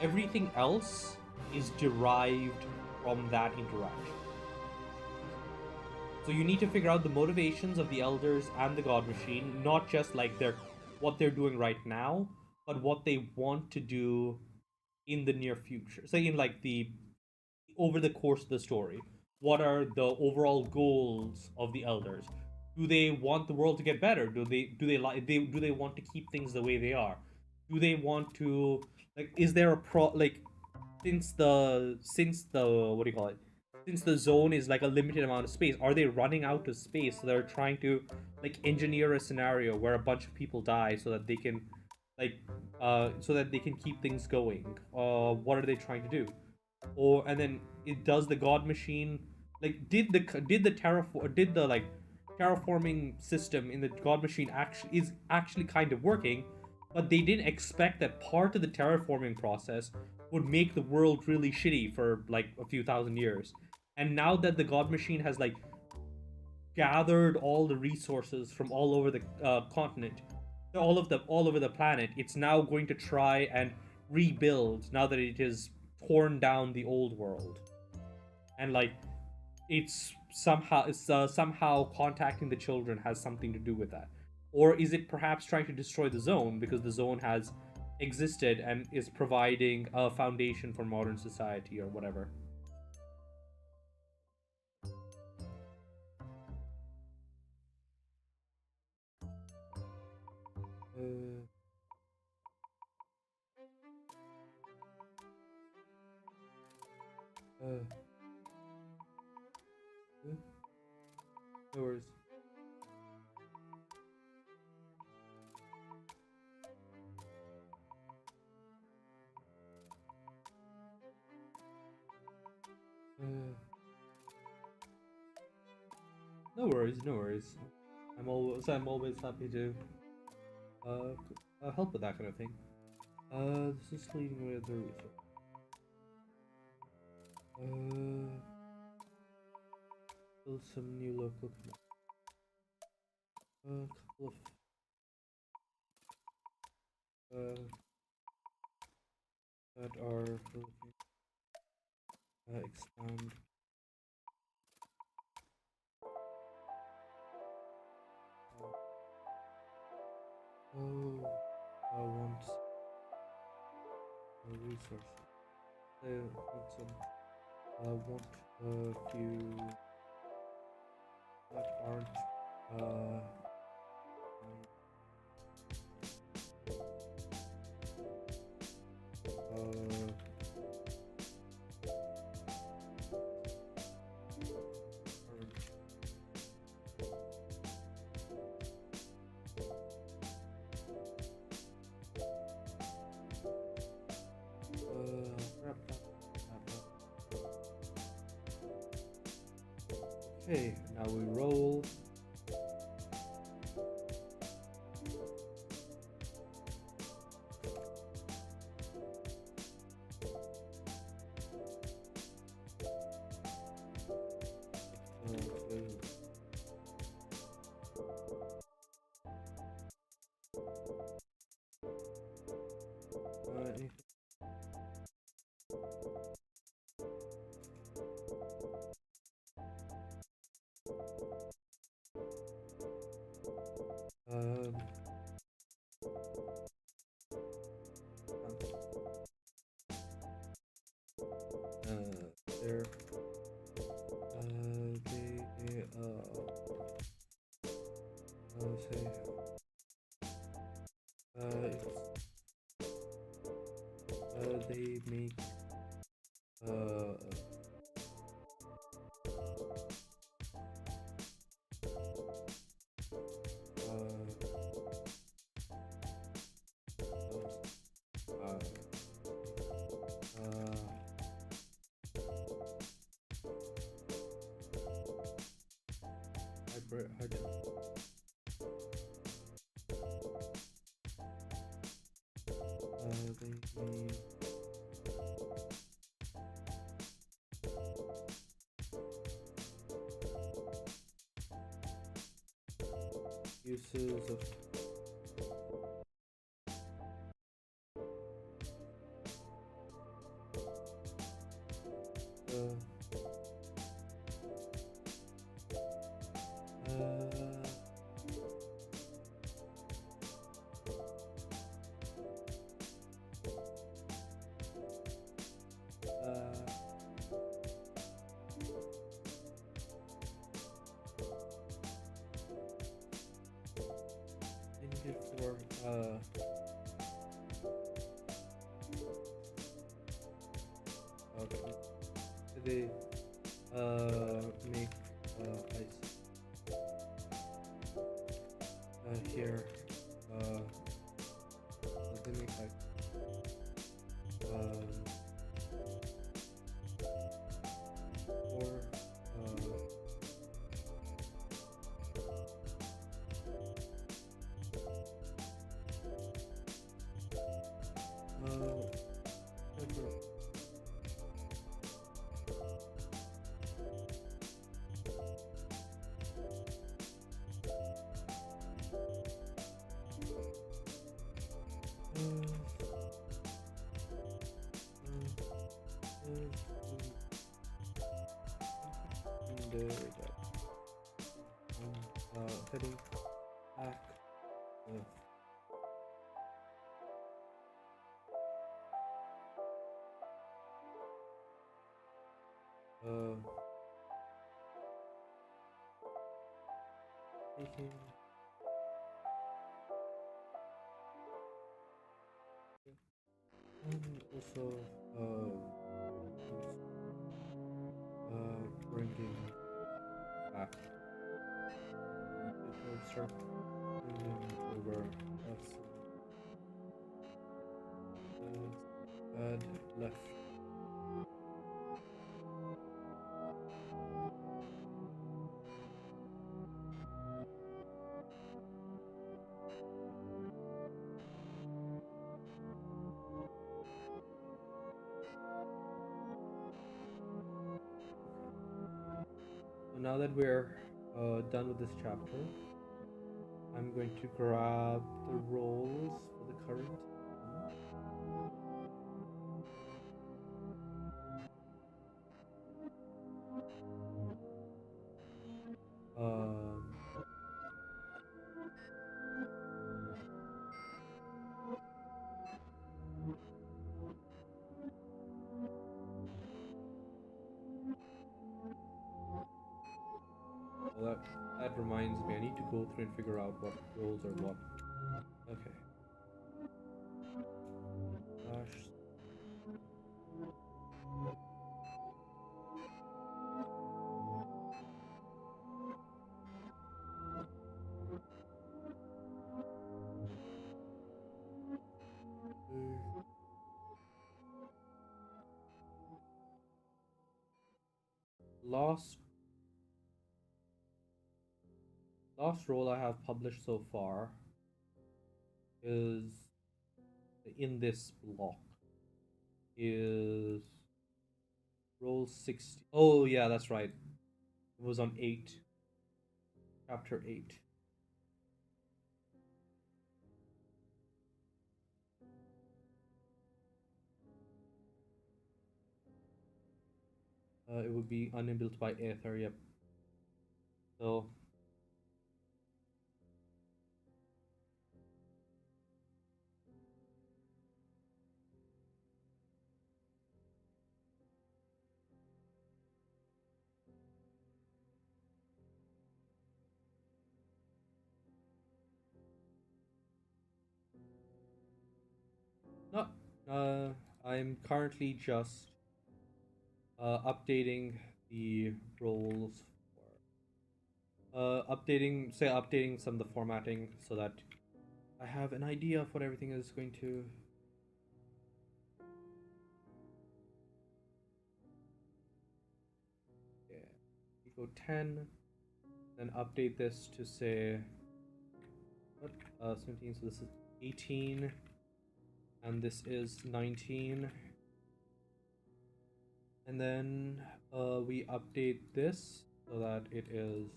everything else is derived from that interaction. So you need to figure out the motivations of the elders and the god machine, not just like what they're doing right now, but what they want to do in the near future. So in like the over the course of the story, what are the overall goals of the elders? Do they want the world to get better? Do they want to keep things the way they are? Do they want to like is there a pro like since the what do you call it? Since the zone is like a limited amount of space, are they running out of space? So they're trying to like engineer a scenario where a bunch of people die so that they can like so that they can keep things going. What are they trying to do? Or and then it does the god machine like did the like terraforming system in the god machine actually kind of working, but they didn't expect that part of the terraforming process would make the world really shitty for like a few thousand years. And now that the god machine has like gathered all the resources from all over the continent, all over the planet, it's now going to try and rebuild now that it has torn down the old world. And like it's somehow contacting the children has something to do with that. Or is it perhaps trying to destroy the zone because the zone has existed and is providing a foundation for modern society or whatever? Uh, uh, no worries. Uh, no worries, no worries. I'm always happy to help with that kind of thing. This is leading with the resource. Build some new local command. A couple of that are looking expand. Oh, I want resources. I want some. I want a few that aren't. Uh, Okay, now we roll. They're say they make uses of they make ice here they make ice or heading back taking also bringing back start bringing over us add left so now that we're done with this chapter, I'm going to grab the rolls for the current well, that reminds me, I need to go through and figure out what rolls are what. Okay. Gosh. Last roll I have published so far is in this block is roll 60. Oh yeah, that's right. It was on 8. Chapter 8. It would be unbuilt by Aether, yep. So No, I'm currently just updating the roles for updating some of the formatting so that I have an idea of what everything is going to. Yeah, we go 10, then update this to say what 17. So this is 18, and this is 19, and then we update this so that it is.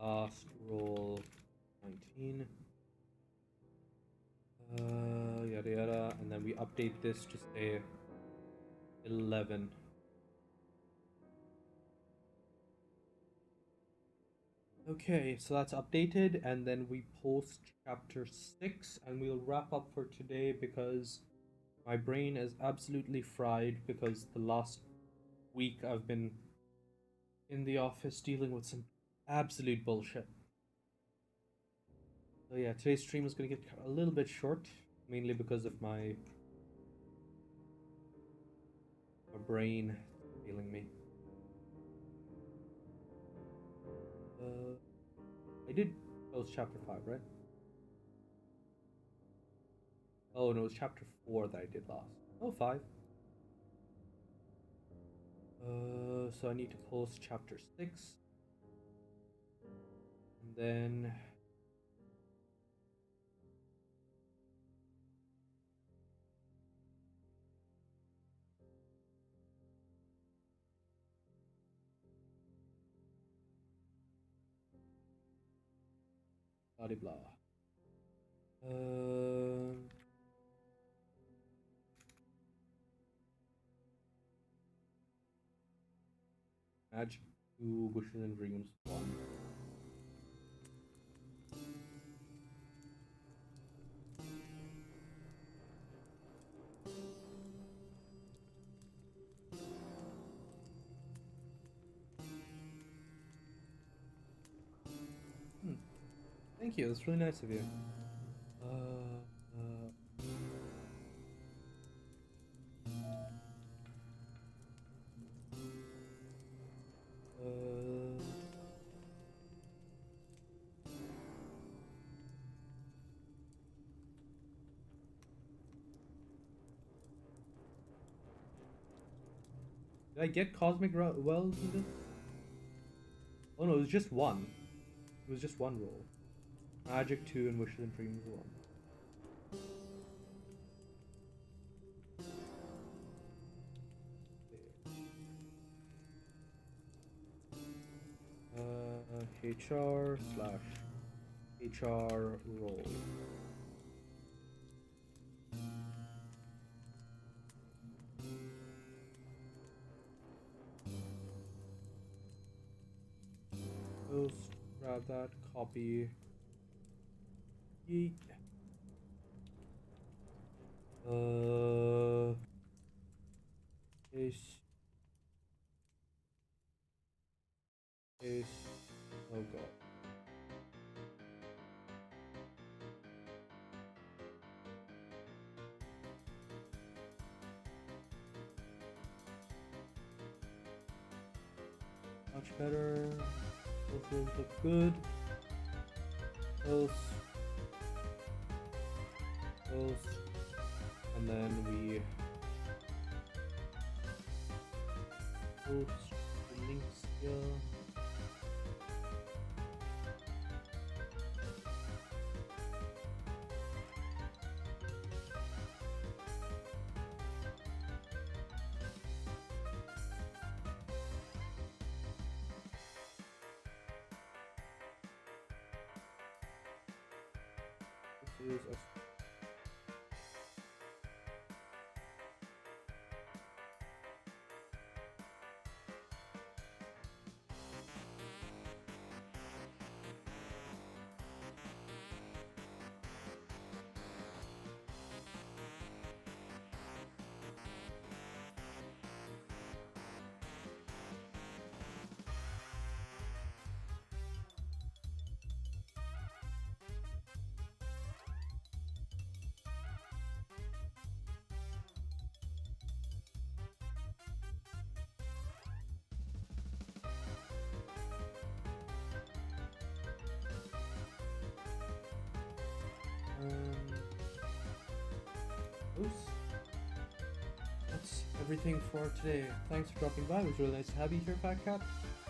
Last roll 19. Yada yada, and then we update this to say 11. Okay, so that's updated, and then we post chapter 6, and we'll wrap up for today because my brain is absolutely fried because the last week I've been in the office dealing with some absolute bullshit. So yeah, today's stream is going to get a little bit short, mainly because of my brain failing me. I did close chapter 5, right? Oh no, it was chapter 4 that I did last. Oh, 5. So I need to post chapter 6. And then blah blah. Magic 2, Wishes and Dreams 1. Thank you, that's really nice of you. Did I get Cosmic Wells in this? Oh no, it was just one. It was just one roll. Magic 2 and Wishes and Dreams 1. HR/HR roll. Post, grab that, copy. Yeet. Paste. Paste. Oh god. Much better. Both those look good. Post. Post. And then we post the links here. This is a That's everything for today. Thanks for dropping by. It was really nice to have you here, Fat Cat.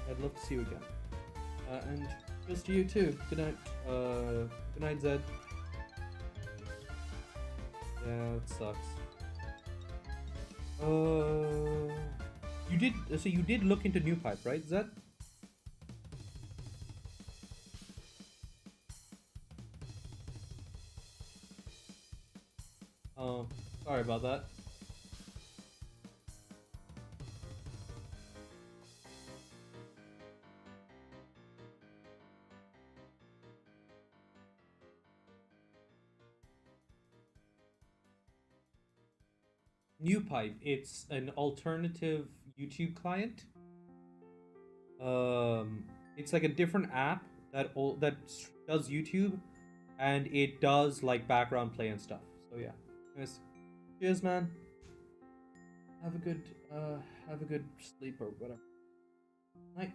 I'd love to see you again. And cheers to you too. Good night. Good night, Zed. Yeah, it sucks. You did. So you did look into New Pipe, right, Zed? Oh, sorry about that. NewPipe, it's an alternative YouTube client. It's like a different app does YouTube, and it does like background play and stuff. So yeah. Anyways, cheers, man. Have a good sleep or whatever. Night.